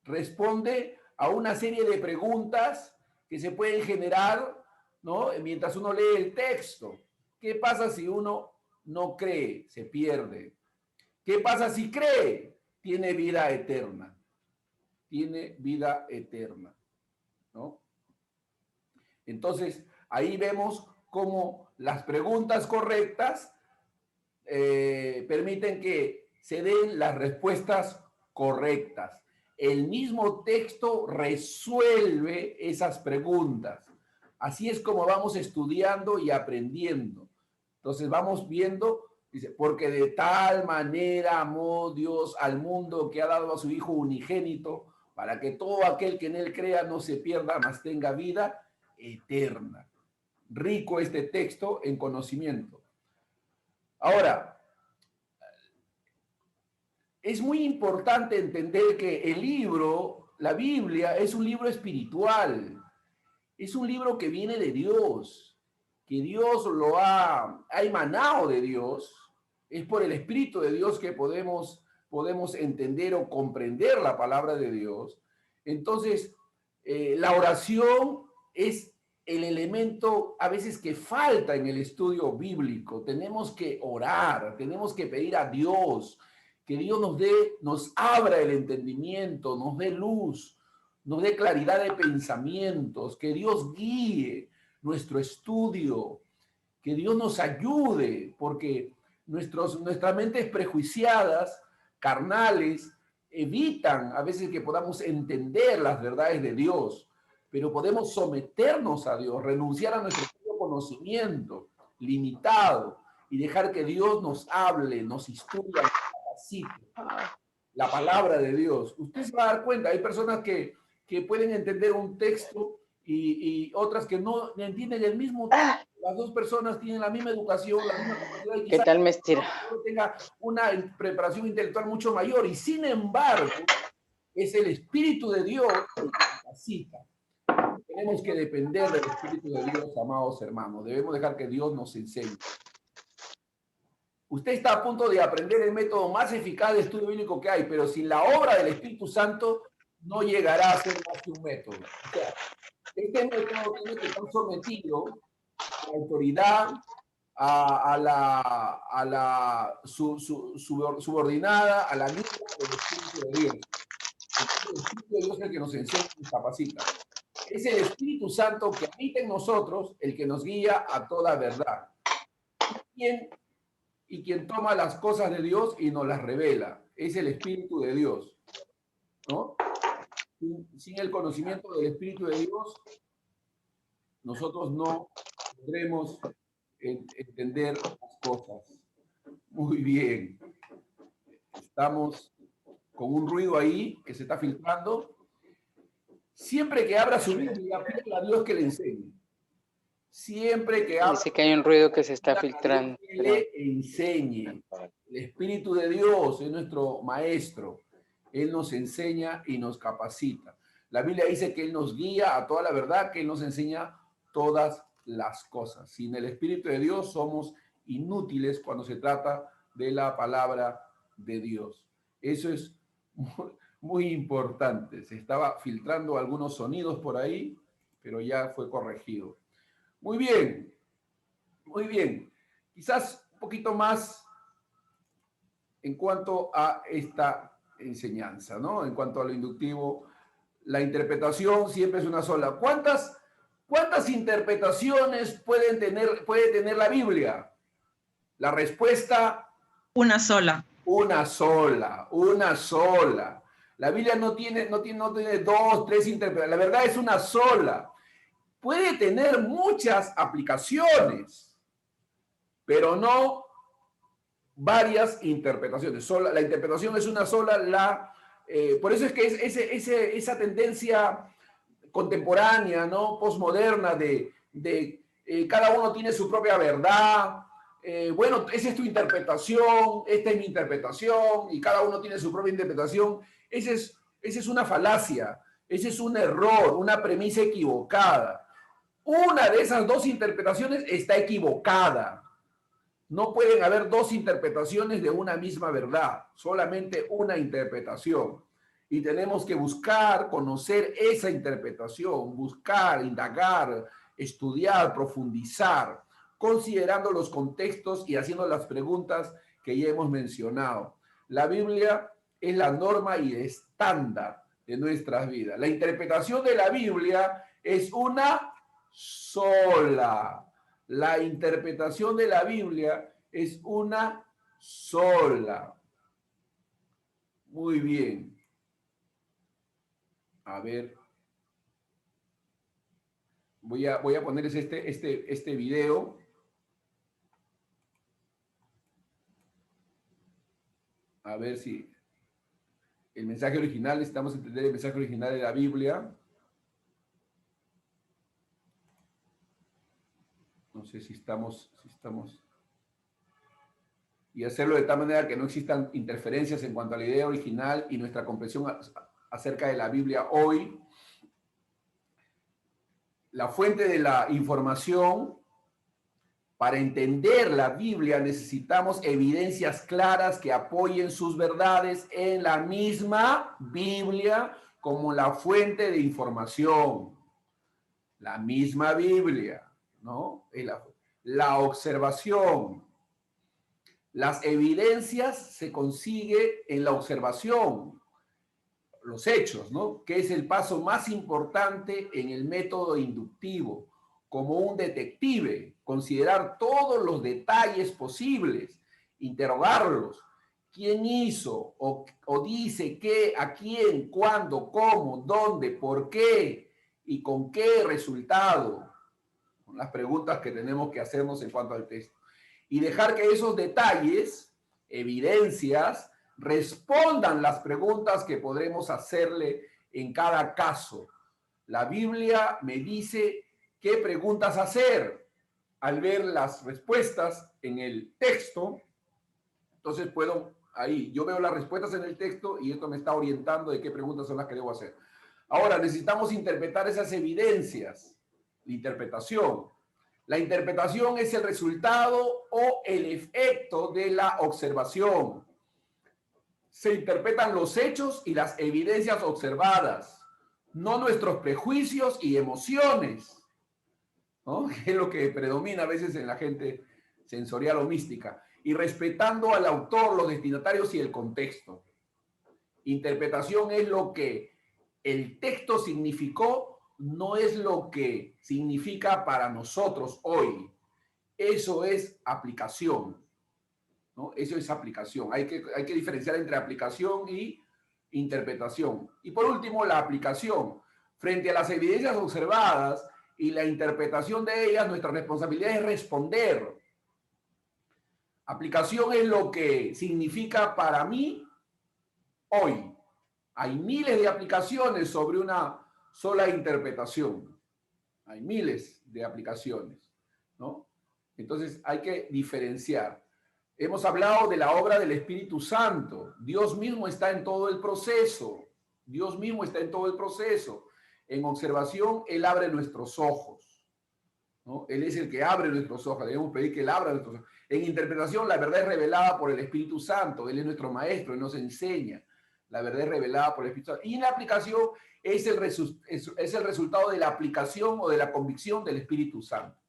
responde a una serie de preguntas que se pueden generar, ¿no? Mientras uno lee el texto. ¿Qué pasa si uno no cree? Se pierde. ¿Qué pasa si cree? Tiene vida eterna. Tiene vida eterna, ¿no? Entonces, ahí vemos cómo las preguntas correctas permiten que se den las respuestas correctas. El mismo texto resuelve esas preguntas. Así es como vamos estudiando y aprendiendo. Entonces vamos viendo, dice, porque de tal manera amó Dios al mundo que ha dado a su Hijo unigénito para que todo aquel que en él crea no se pierda, mas tenga vida eterna. rico este texto en conocimiento. Ahora, es muy importante entender que el libro, la Biblia, es un libro espiritual, es un libro que viene de Dios, que Dios lo ha emanado de Dios. Es por el Espíritu de Dios que podemos entender o comprender la palabra de Dios. Entonces, la oración es el elemento a veces que falta en el estudio bíblico. Tenemos que orar, tenemos que pedir a Dios que Dios nos abra el entendimiento, nos dé luz, nos dé claridad de pensamientos, que Dios guíe nuestro estudio, que Dios nos ayude, porque nuestras mentes prejuiciadas, carnales, evitan a veces que podamos entender las verdades de Dios, pero podemos someternos a Dios, renunciar a nuestro propio conocimiento limitado y dejar que Dios nos hable, nos instruya, nos capacite. La palabra de Dios. Usted se va a dar cuenta, hay personas que pueden entender un texto y otras que no entienden el mismo texto. Las dos personas tienen la misma educación, la misma capacidad y ¿Qué quizás tal me estira? tenga una preparación intelectual mucho mayor y sin embargo es el Espíritu de Dios el que capacita. Tenemos que depender del Espíritu de Dios, amados hermanos. Debemos dejar que Dios nos enseñe. Usted está a punto de aprender el método más eficaz de estudio bíblico que hay, pero sin la obra del Espíritu Santo no llegará a ser más que un método. O sea, este método tiene que estar sometido a la autoridad, a la subordinada, a la guía del Espíritu de Dios. El Espíritu de Dios es el que nos enseña y nos capacita. Es el Espíritu Santo que habita en nosotros el que nos guía a toda verdad. Y quien toma las cosas de Dios y nos las revela. Es el Espíritu de Dios, ¿no? Sin el conocimiento del Espíritu de Dios, nosotros no podremos entender las cosas. Muy bien. Estamos con un ruido ahí que se está filtrando. Siempre que abra su Biblia, pídele a Dios que le enseñe. Siempre que abra, Dice que hay un ruido que se está filtrando. que le enseñe. El Espíritu de Dios es nuestro maestro. Él nos enseña y nos capacita. La Biblia dice que Él nos guía a toda la verdad, que Él nos enseña todas las cosas. Sin el Espíritu de Dios somos inútiles cuando se trata de la palabra de Dios. Eso es muy importante. Se estaba filtrando algunos sonidos por ahí, pero ya fue corregido. Muy bien, muy bien. Quizás un poquito más en cuanto a esta enseñanza, ¿no? En cuanto a lo inductivo, la interpretación siempre es una sola. ¿Cuántas interpretaciones puede tener la Biblia? La respuesta: una sola. Una sola, una sola. La Biblia no tiene dos, tres interpretaciones. La verdad es una sola. Puede tener muchas aplicaciones, pero no varias interpretaciones. La interpretación es una sola. Por eso es que esa tendencia contemporánea, ¿no? Postmoderna de cada uno tiene su propia verdad. Bueno, esa es tu interpretación, esta es mi interpretación, y cada uno tiene su propia interpretación. Esa es una falacia, ese es un error, una premisa equivocada. Una de esas dos interpretaciones está equivocada. No pueden haber dos interpretaciones de una misma verdad, solamente una interpretación. Y tenemos que buscar, conocer esa interpretación, buscar, indagar, estudiar, profundizar, considerando los contextos y haciendo las preguntas que ya hemos mencionado. La Biblia es la norma y el estándar de nuestras vidas. La interpretación de la Biblia es una sola. La interpretación de la Biblia es una sola. Muy bien. A ver. Voy a ponerles este video. A ver si el mensaje original, necesitamos entender el mensaje original de la Biblia. No sé si estamos... Y hacerlo de tal manera que no existan interferencias en cuanto a la idea original y nuestra comprensión acerca de la Biblia hoy. La fuente de la información. Para entender la Biblia necesitamos evidencias claras que apoyen sus verdades en la misma Biblia como la fuente de información. La misma Biblia, ¿no? La observación. Las evidencias se consigue en la observación, los hechos, ¿no? Que es el paso más importante en el método inductivo. Como un detective, considerar todos los detalles posibles, interrogarlos. ¿Quién hizo o dice qué, a quién, cuándo, cómo, dónde, por qué y con qué resultado? Son las preguntas que tenemos que hacernos en cuanto al texto. Y dejar que esos detalles, evidencias, respondan las preguntas que podremos hacerle en cada caso. La Biblia me dice qué preguntas hacer. Al ver las respuestas en el texto, entonces yo veo las respuestas en el texto y esto me está orientando de qué preguntas son las que debo hacer. Ahora, necesitamos interpretar esas evidencias, la interpretación. La interpretación es el resultado o el efecto de la observación. Se interpretan los hechos y las evidencias observadas, no nuestros prejuicios y emociones, ¿no? Que es lo que predomina a veces en la gente sensorial o mística, y respetando al autor, los destinatarios y el contexto. Interpretación es lo que el texto significó, no es lo que significa para nosotros hoy. Eso es aplicación, ¿no? Eso es aplicación. Hay que diferenciar entre aplicación y interpretación. Y por último, la aplicación. Frente a las evidencias observadas y la interpretación de ellas, nuestra responsabilidad es responder. Aplicación es lo que significa para mí hoy. Hay miles de aplicaciones sobre una sola interpretación. Hay miles de aplicaciones, ¿no? Entonces hay que diferenciar. Hemos hablado de la obra del Espíritu Santo. Dios mismo está en todo el proceso. Dios mismo está en todo el proceso. En observación, Él abre nuestros ojos, ¿no? Él es el que abre nuestros ojos. Debemos pedir que Él abra nuestros ojos. En interpretación, la verdad es revelada por el Espíritu Santo. Él es nuestro maestro, Él nos enseña. La verdad es revelada por el Espíritu Santo. Y en la aplicación es el resultado de la aplicación o de la convicción del Espíritu Santo.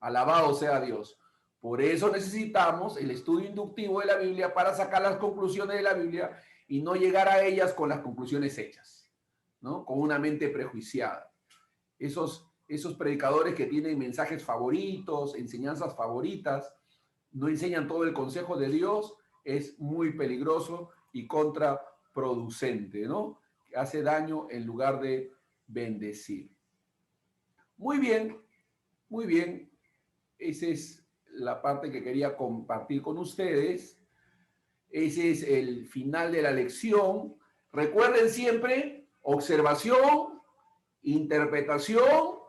Alabado sea Dios. Por eso necesitamos el estudio inductivo de la Biblia para sacar las conclusiones de la Biblia y no llegar a ellas con las conclusiones hechas, ¿no? Con una mente prejuiciada. Esos predicadores que tienen mensajes favoritos, enseñanzas favoritas, no enseñan todo el consejo de Dios, es muy peligroso y contraproducente, ¿no? Hace daño en lugar de bendecir. Muy bien, muy bien. Esa es la parte que quería compartir con ustedes. Ese es el final de la lección. Recuerden siempre, observación, interpretación,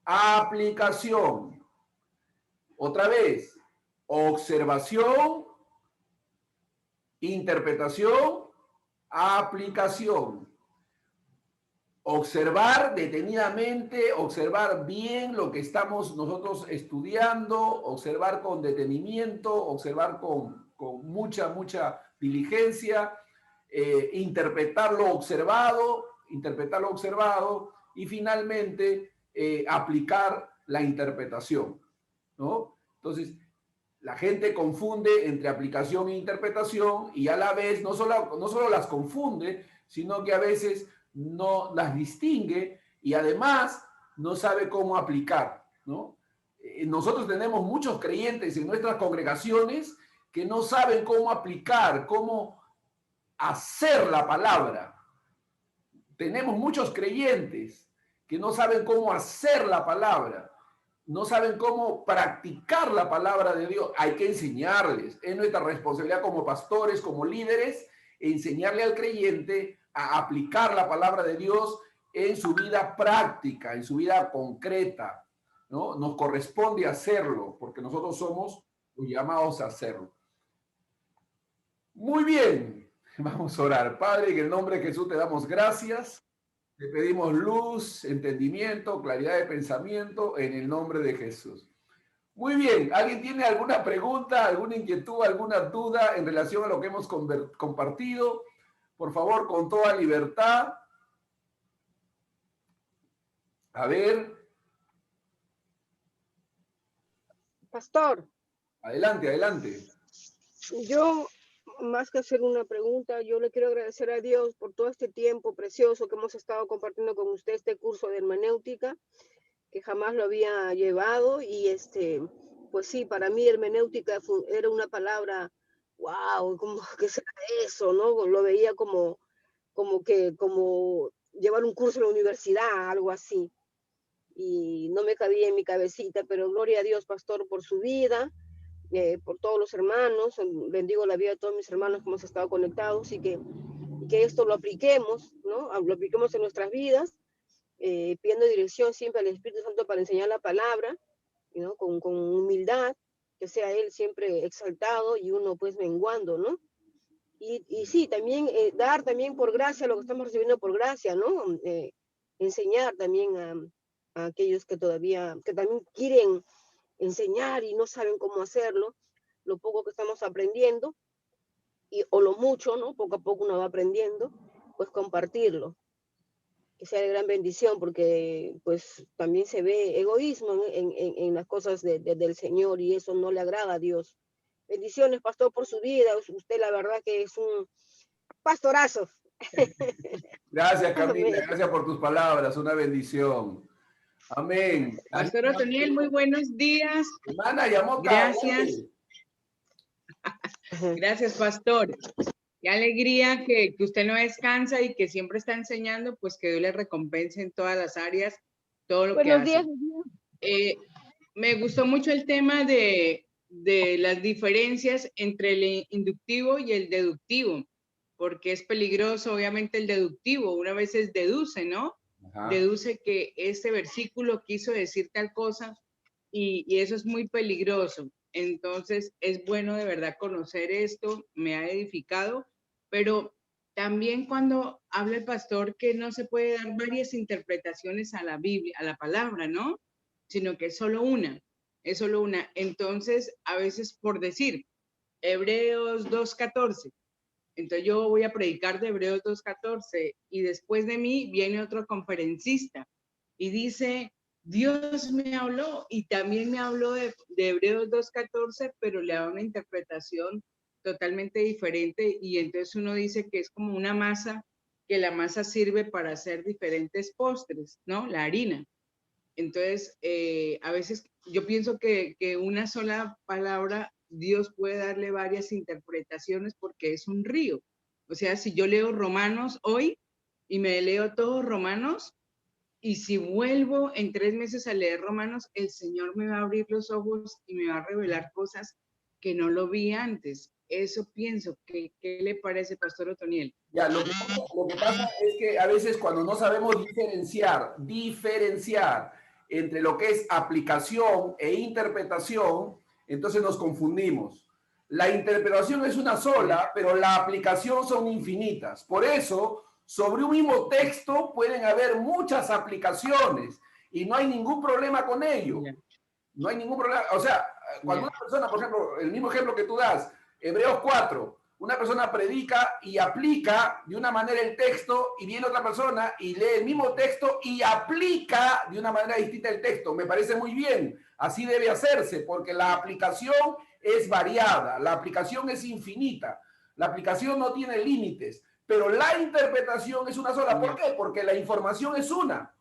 aplicación. Otra vez, observación, interpretación, aplicación. Observar detenidamente, observar bien lo que estamos nosotros estudiando, observar con detenimiento, observar con mucha diligencia, interpretar lo observado y finalmente aplicar la interpretación, ¿no? Entonces, la gente confunde entre aplicación e interpretación y a la vez no solo las confunde, sino que a veces no las distingue y además no sabe cómo aplicar, ¿no? Nosotros tenemos muchos creyentes en nuestras congregaciones que no saben cómo aplicar, cómo hacer la palabra. Tenemos muchos creyentes que no saben cómo hacer la palabra, no saben cómo practicar la palabra de Dios. Hay que enseñarles. Es nuestra responsabilidad como pastores, como líderes, enseñarle al creyente a aplicar la palabra de Dios en su vida práctica, en su vida concreta, ¿no? Nos corresponde hacerlo, porque nosotros somos los llamados a hacerlo. Muy bien, vamos a orar. Padre, en el nombre de Jesús te damos gracias. Te pedimos luz, entendimiento, claridad de pensamiento en el nombre de Jesús. Muy bien, ¿alguien tiene alguna pregunta, alguna inquietud, alguna duda en relación a lo que hemos compartido? Por favor, con toda libertad. A ver. Pastor, Adelante, adelante. yo más que hacer una pregunta, yo le quiero agradecer a Dios por todo este tiempo precioso que hemos estado compartiendo con usted este curso de hermenéutica, que jamás lo había llevado y pues sí, para mí hermenéutica era una palabra, wow, como que será eso, ¿no? Lo veía como llevar un curso en la universidad, algo así. Y no me cabía en mi cabecita, pero gloria a Dios, pastor, por su vida, por todos los hermanos. Bendigo la vida de todos mis hermanos que hemos estado conectados y que esto lo apliquemos, ¿no? Lo apliquemos en nuestras vidas, pidiendo dirección siempre al Espíritu Santo para enseñar la palabra, ¿no? Con humildad, que sea Él siempre exaltado y uno pues menguando, ¿no? Y sí, también dar también por gracia lo que estamos recibiendo por gracia, ¿no? Enseñar también a aquellos que también quieren enseñar y no saben cómo hacerlo, lo poco que estamos aprendiendo, o lo mucho, ¿no? Poco a poco uno va aprendiendo, pues compartirlo, que sea de gran bendición, porque pues también se ve egoísmo en las cosas del Señor y eso no le agrada a Dios. Bendiciones, pastor, por su vida. Usted la verdad que es un pastorazo. Gracias, Camila. Amén. Gracias por tus palabras. Una bendición. Amén. Pastor Otoniel, muy buenos días. Hermana Yamoca. Gracias. Gracias, pastor. Qué alegría que usted no descansa y que siempre está enseñando, pues que Dios le recompense en todas las áreas, todo lo que hace. Me gustó mucho el tema de las diferencias entre el inductivo y el deductivo, porque es peligroso, obviamente, el deductivo. Una vez deduce, ¿no? Ajá. Deduce que este versículo quiso decir tal cosa y eso es muy peligroso. Entonces, es bueno de verdad conocer esto, me ha edificado, pero también cuando habla el pastor que no se puede dar varias interpretaciones a la Biblia, a la palabra, ¿no? Sino que es solo una, es solo una. Entonces, a veces por decir, Hebreos 2:14, entonces yo voy a predicar de Hebreos 2:14 y después de mí viene otro conferencista y dice, Dios me habló y también me habló de Hebreos 2:14, pero le da una interpretación totalmente diferente y entonces uno dice que es como una masa, que la masa sirve para hacer diferentes postres, ¿no? La harina. Entonces, a veces yo pienso que una sola palabra Dios puede darle varias interpretaciones porque es un río. O sea, si yo leo Romanos hoy y me leo todos Romanos, y si vuelvo en 3 meses a leer Romanos, el Señor me va a abrir los ojos y me va a revelar cosas que no lo vi antes. Eso pienso. ¿Qué le parece, Pastor Otoniel? Ya, lo que pasa es que a veces cuando no sabemos diferenciar entre lo que es aplicación e interpretación, entonces nos confundimos. La interpretación es una sola, pero la aplicación son infinitas. Por eso, sobre un mismo texto pueden haber muchas aplicaciones y no hay ningún problema con ello. No hay ningún problema. O sea, cuando una persona, por ejemplo, el mismo ejemplo que tú das, Hebreos 4, una persona predica y aplica de una manera el texto y viene otra persona y lee el mismo texto y aplica de una manera distinta el texto. Me parece muy bien. Así debe hacerse porque la aplicación es variada, la aplicación es infinita, la aplicación no tiene límites, pero la interpretación es una sola. ¿Por qué? Porque la información es una.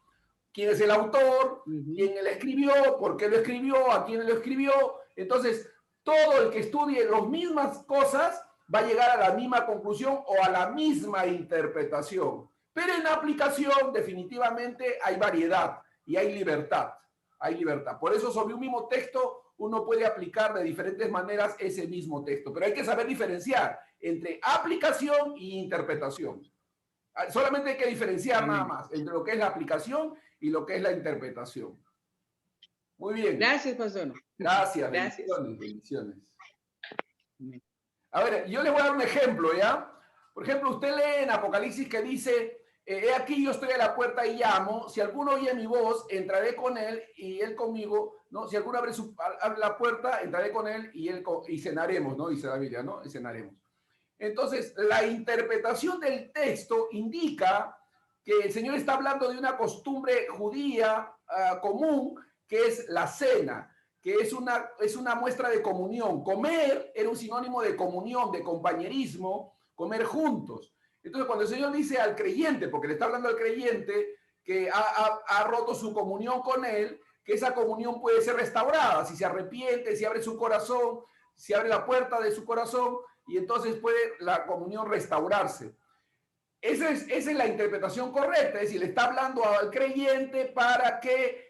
¿Quién es el autor? ¿Quién lo escribió? ¿Por qué lo escribió? ¿A quién lo escribió? Entonces, todo el que estudie las mismas cosas va a llegar a la misma conclusión o a la misma interpretación. Pero en la aplicación definitivamente hay variedad y hay libertad. Hay libertad. Por eso sobre un mismo texto uno puede aplicar de diferentes maneras ese mismo texto. Pero hay que saber diferenciar entre aplicación e interpretación. Solamente hay que diferenciar nada más entre lo que es la aplicación y lo que es la interpretación. Muy bien. Gracias, pastor. Gracias. Gracias. Bendiciones. A ver, yo les voy a dar un ejemplo, ¿ya? Por ejemplo, usted lee en Apocalipsis que dice, he aquí yo estoy a la puerta y llamo, si alguno oye mi voz, entraré con él y él conmigo, ¿no? Si alguno abre la puerta, entraré con él y cenaremos, ¿no? Dice la Biblia, ¿no? Y cenaremos. Entonces, la interpretación del texto indica que el Señor está hablando de una costumbre judía común, que es la cena, que es una muestra de comunión. Comer era un sinónimo de comunión, de compañerismo, comer juntos. Entonces, cuando el Señor dice al creyente, porque le está hablando al creyente que ha roto su comunión con Él, que esa comunión puede ser restaurada si se arrepiente, si abre su corazón, si abre la puerta de su corazón, y entonces puede la comunión restaurarse. Esa es la interpretación correcta, es decir, le está hablando al creyente para que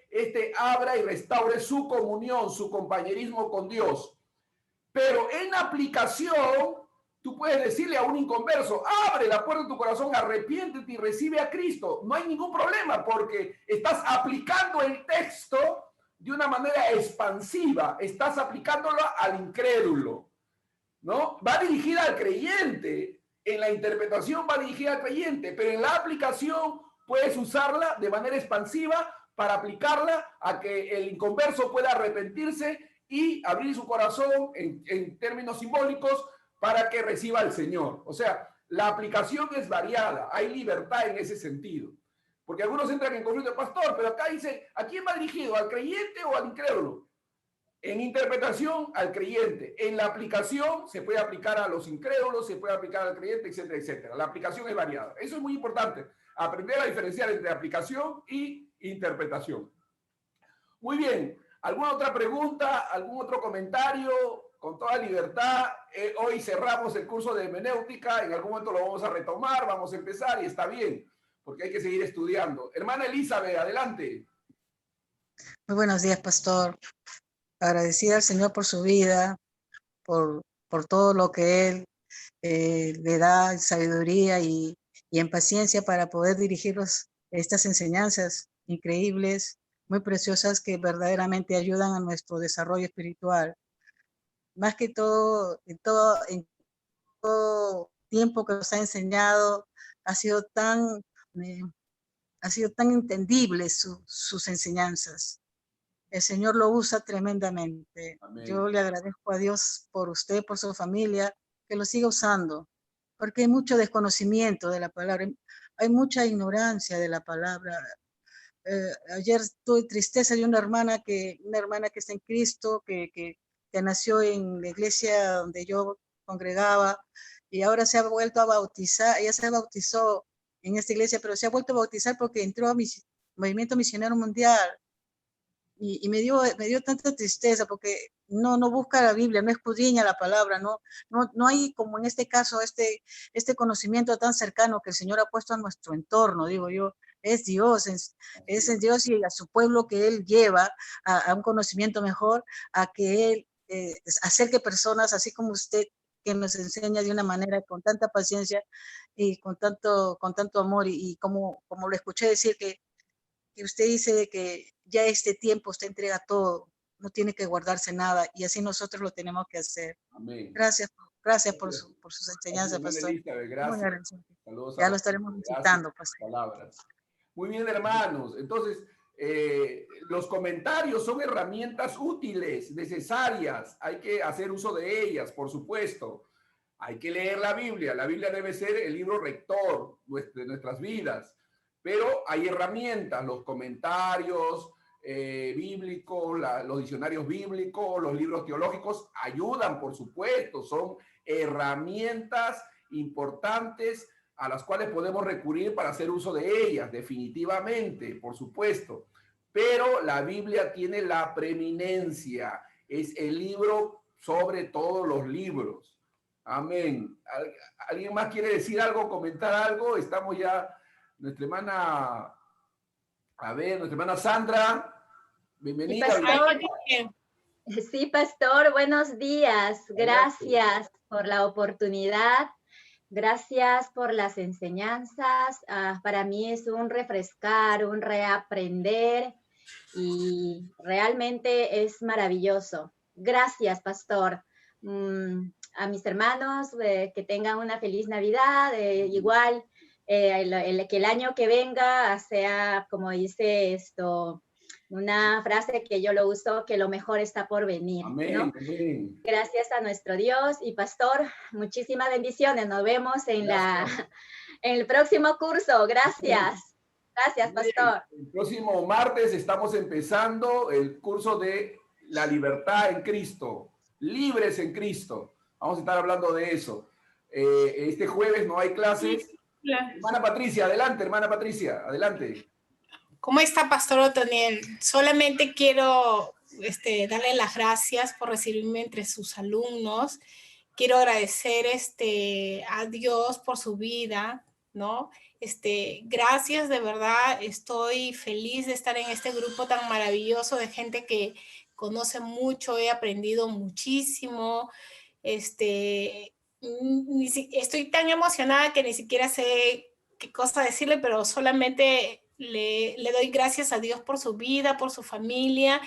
abra y restaure su comunión, su compañerismo con Dios. Pero en aplicación, tú puedes decirle a un inconverso, abre la puerta de tu corazón, arrepiéntete y recibe a Cristo. No hay ningún problema porque estás aplicando el texto de una manera expansiva, estás aplicándolo al incrédulo, ¿no? Va dirigida al creyente, en la interpretación va dirigida al creyente, pero en la aplicación puedes usarla de manera expansiva para aplicarla a que el inconverso pueda arrepentirse y abrir su corazón en términos simbólicos para que reciba al Señor. O sea, la aplicación es variada, hay libertad en ese sentido. Porque algunos entran en conflicto, pastor, pero acá dice, ¿a quién va dirigido? ¿Al creyente o al incrédulo? En interpretación, al creyente. En la aplicación, se puede aplicar a los incrédulos, se puede aplicar al creyente, etcétera, etcétera. La aplicación es variada. Eso es muy importante, aprender a diferenciar entre aplicación y interpretación. Muy bien. ¿Alguna otra pregunta? ¿Algún otro comentario? Con toda libertad. Hoy cerramos el curso de hermenéutica. En algún momento lo vamos a retomar. Vamos a empezar y está bien, porque hay que seguir estudiando. Hermana Elizabeth, adelante. Muy buenos días, pastor. Agradecida al Señor por su vida, por todo lo que Él le da sabiduría y en paciencia para poder dirigir estas enseñanzas increíbles, muy preciosas, que verdaderamente ayudan a nuestro desarrollo espiritual. Más que todo, en todo tiempo que nos ha enseñado, ha sido tan entendibles sus enseñanzas. El Señor lo usa tremendamente. Amén. Yo le agradezco a Dios por usted, por su familia, que lo siga usando, porque hay mucho desconocimiento de la palabra, hay mucha ignorancia de la palabra. Ayer tuve tristeza de una hermana que está en Cristo, que nació en la iglesia donde yo congregaba, y ahora se ha vuelto a bautizar. Ella se bautizó en esta iglesia, pero se ha vuelto a bautizar porque entró a Movimiento Misionero Mundial. Y me dio tanta tristeza porque no busca la Biblia, no escudriña la palabra, no hay, como en este caso, este conocimiento tan cercano que el Señor ha puesto a nuestro entorno, digo yo. Es Dios, es Dios y a su pueblo que Él lleva a un conocimiento mejor, a que Él acerque personas así como usted, que nos enseña de una manera con tanta paciencia y con tanto amor, y como lo escuché decir, que usted dice de que ya este tiempo usted entrega todo, no tiene que guardarse nada, y así nosotros lo tenemos que hacer. Amén. Gracias por sus enseñanzas, pastor. Gracias. Saludos. Ya lo estaremos visitando, pastor. Palabras. Muy bien, hermanos. Entonces, los comentarios son herramientas útiles, necesarias. Hay que hacer uso de ellas, por supuesto. Hay que leer la Biblia. La Biblia debe ser el libro rector de nuestras vidas. Pero hay herramientas, los comentarios bíblicos, los diccionarios bíblicos, los libros teológicos ayudan, por supuesto, son herramientas importantes a las cuales podemos recurrir para hacer uso de ellas, definitivamente, por supuesto. Pero la Biblia tiene la preeminencia, es el libro sobre todos los libros. Amén. ¿Alguien más quiere decir algo, comentar algo? Estamos ya... Nuestra hermana Sandra, bienvenida. Sí, pastor, buenos días. Gracias por la oportunidad. Gracias por las enseñanzas. Para mí es un refrescar, un reaprender. y realmente es maravilloso. Gracias, pastor. A mis hermanos, que tengan una feliz Navidad, igual que el año que venga sea, como dice una frase que yo lo uso, que lo mejor está por venir. Amén, ¿no? amén. Gracias a nuestro Dios y pastor, muchísimas bendiciones. Nos vemos en el próximo curso. Gracias. Gracias, pastor. El próximo martes estamos empezando el curso de la libertad en Cristo, libres en Cristo. Vamos a estar hablando de eso. Este jueves no hay clases. Hermana Patricia, adelante, hermana Patricia, adelante. ¿Cómo está, Pastor Otoniel? Solamente quiero darle las gracias por recibirme entre sus alumnos. Quiero agradecer a Dios por su vida, ¿no? Gracias, de verdad, estoy feliz de estar en este grupo tan maravilloso de gente que conoce mucho, he aprendido muchísimo. Estoy tan emocionada que ni siquiera sé qué cosa decirle, pero solamente le doy gracias a Dios por su vida, por su familia,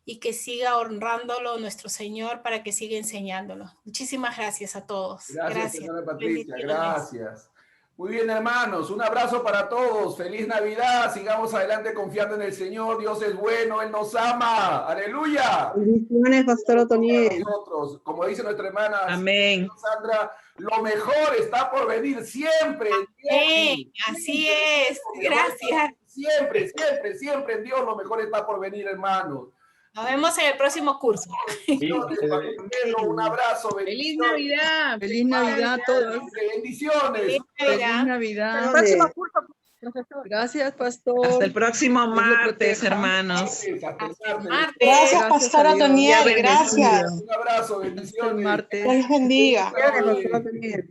y que siga honrándolo nuestro Señor para que siga enseñándolo. Muchísimas gracias a todos. Gracias. Señora Patricia, gracias. Muy bien, hermanos, un abrazo para todos. Feliz Navidad, sigamos adelante confiando en el Señor. Dios es bueno, Él nos ama. ¡Aleluya! Bendiciones, Pastor Otoniel. Nosotros, como dice nuestra hermana Amén. Sandra, lo mejor está por venir siempre. Amén, así es. Gracias. Siempre, siempre, siempre en Dios lo mejor está por venir, hermanos. Nos vemos en el próximo curso. Un abrazo. ¡Feliz Navidad! ¡Feliz Navidad a todos! Bendiciones. Feliz Navidad. Hasta el próximo curso, profesor. Gracias, Pastor. Hasta el próximo martes, hermanos. Hasta el martes. Gracias, Pastor Otoniel. Gracias. Un abrazo, bendiciones. Martes. Dios bendiga. Pastor Otoniel.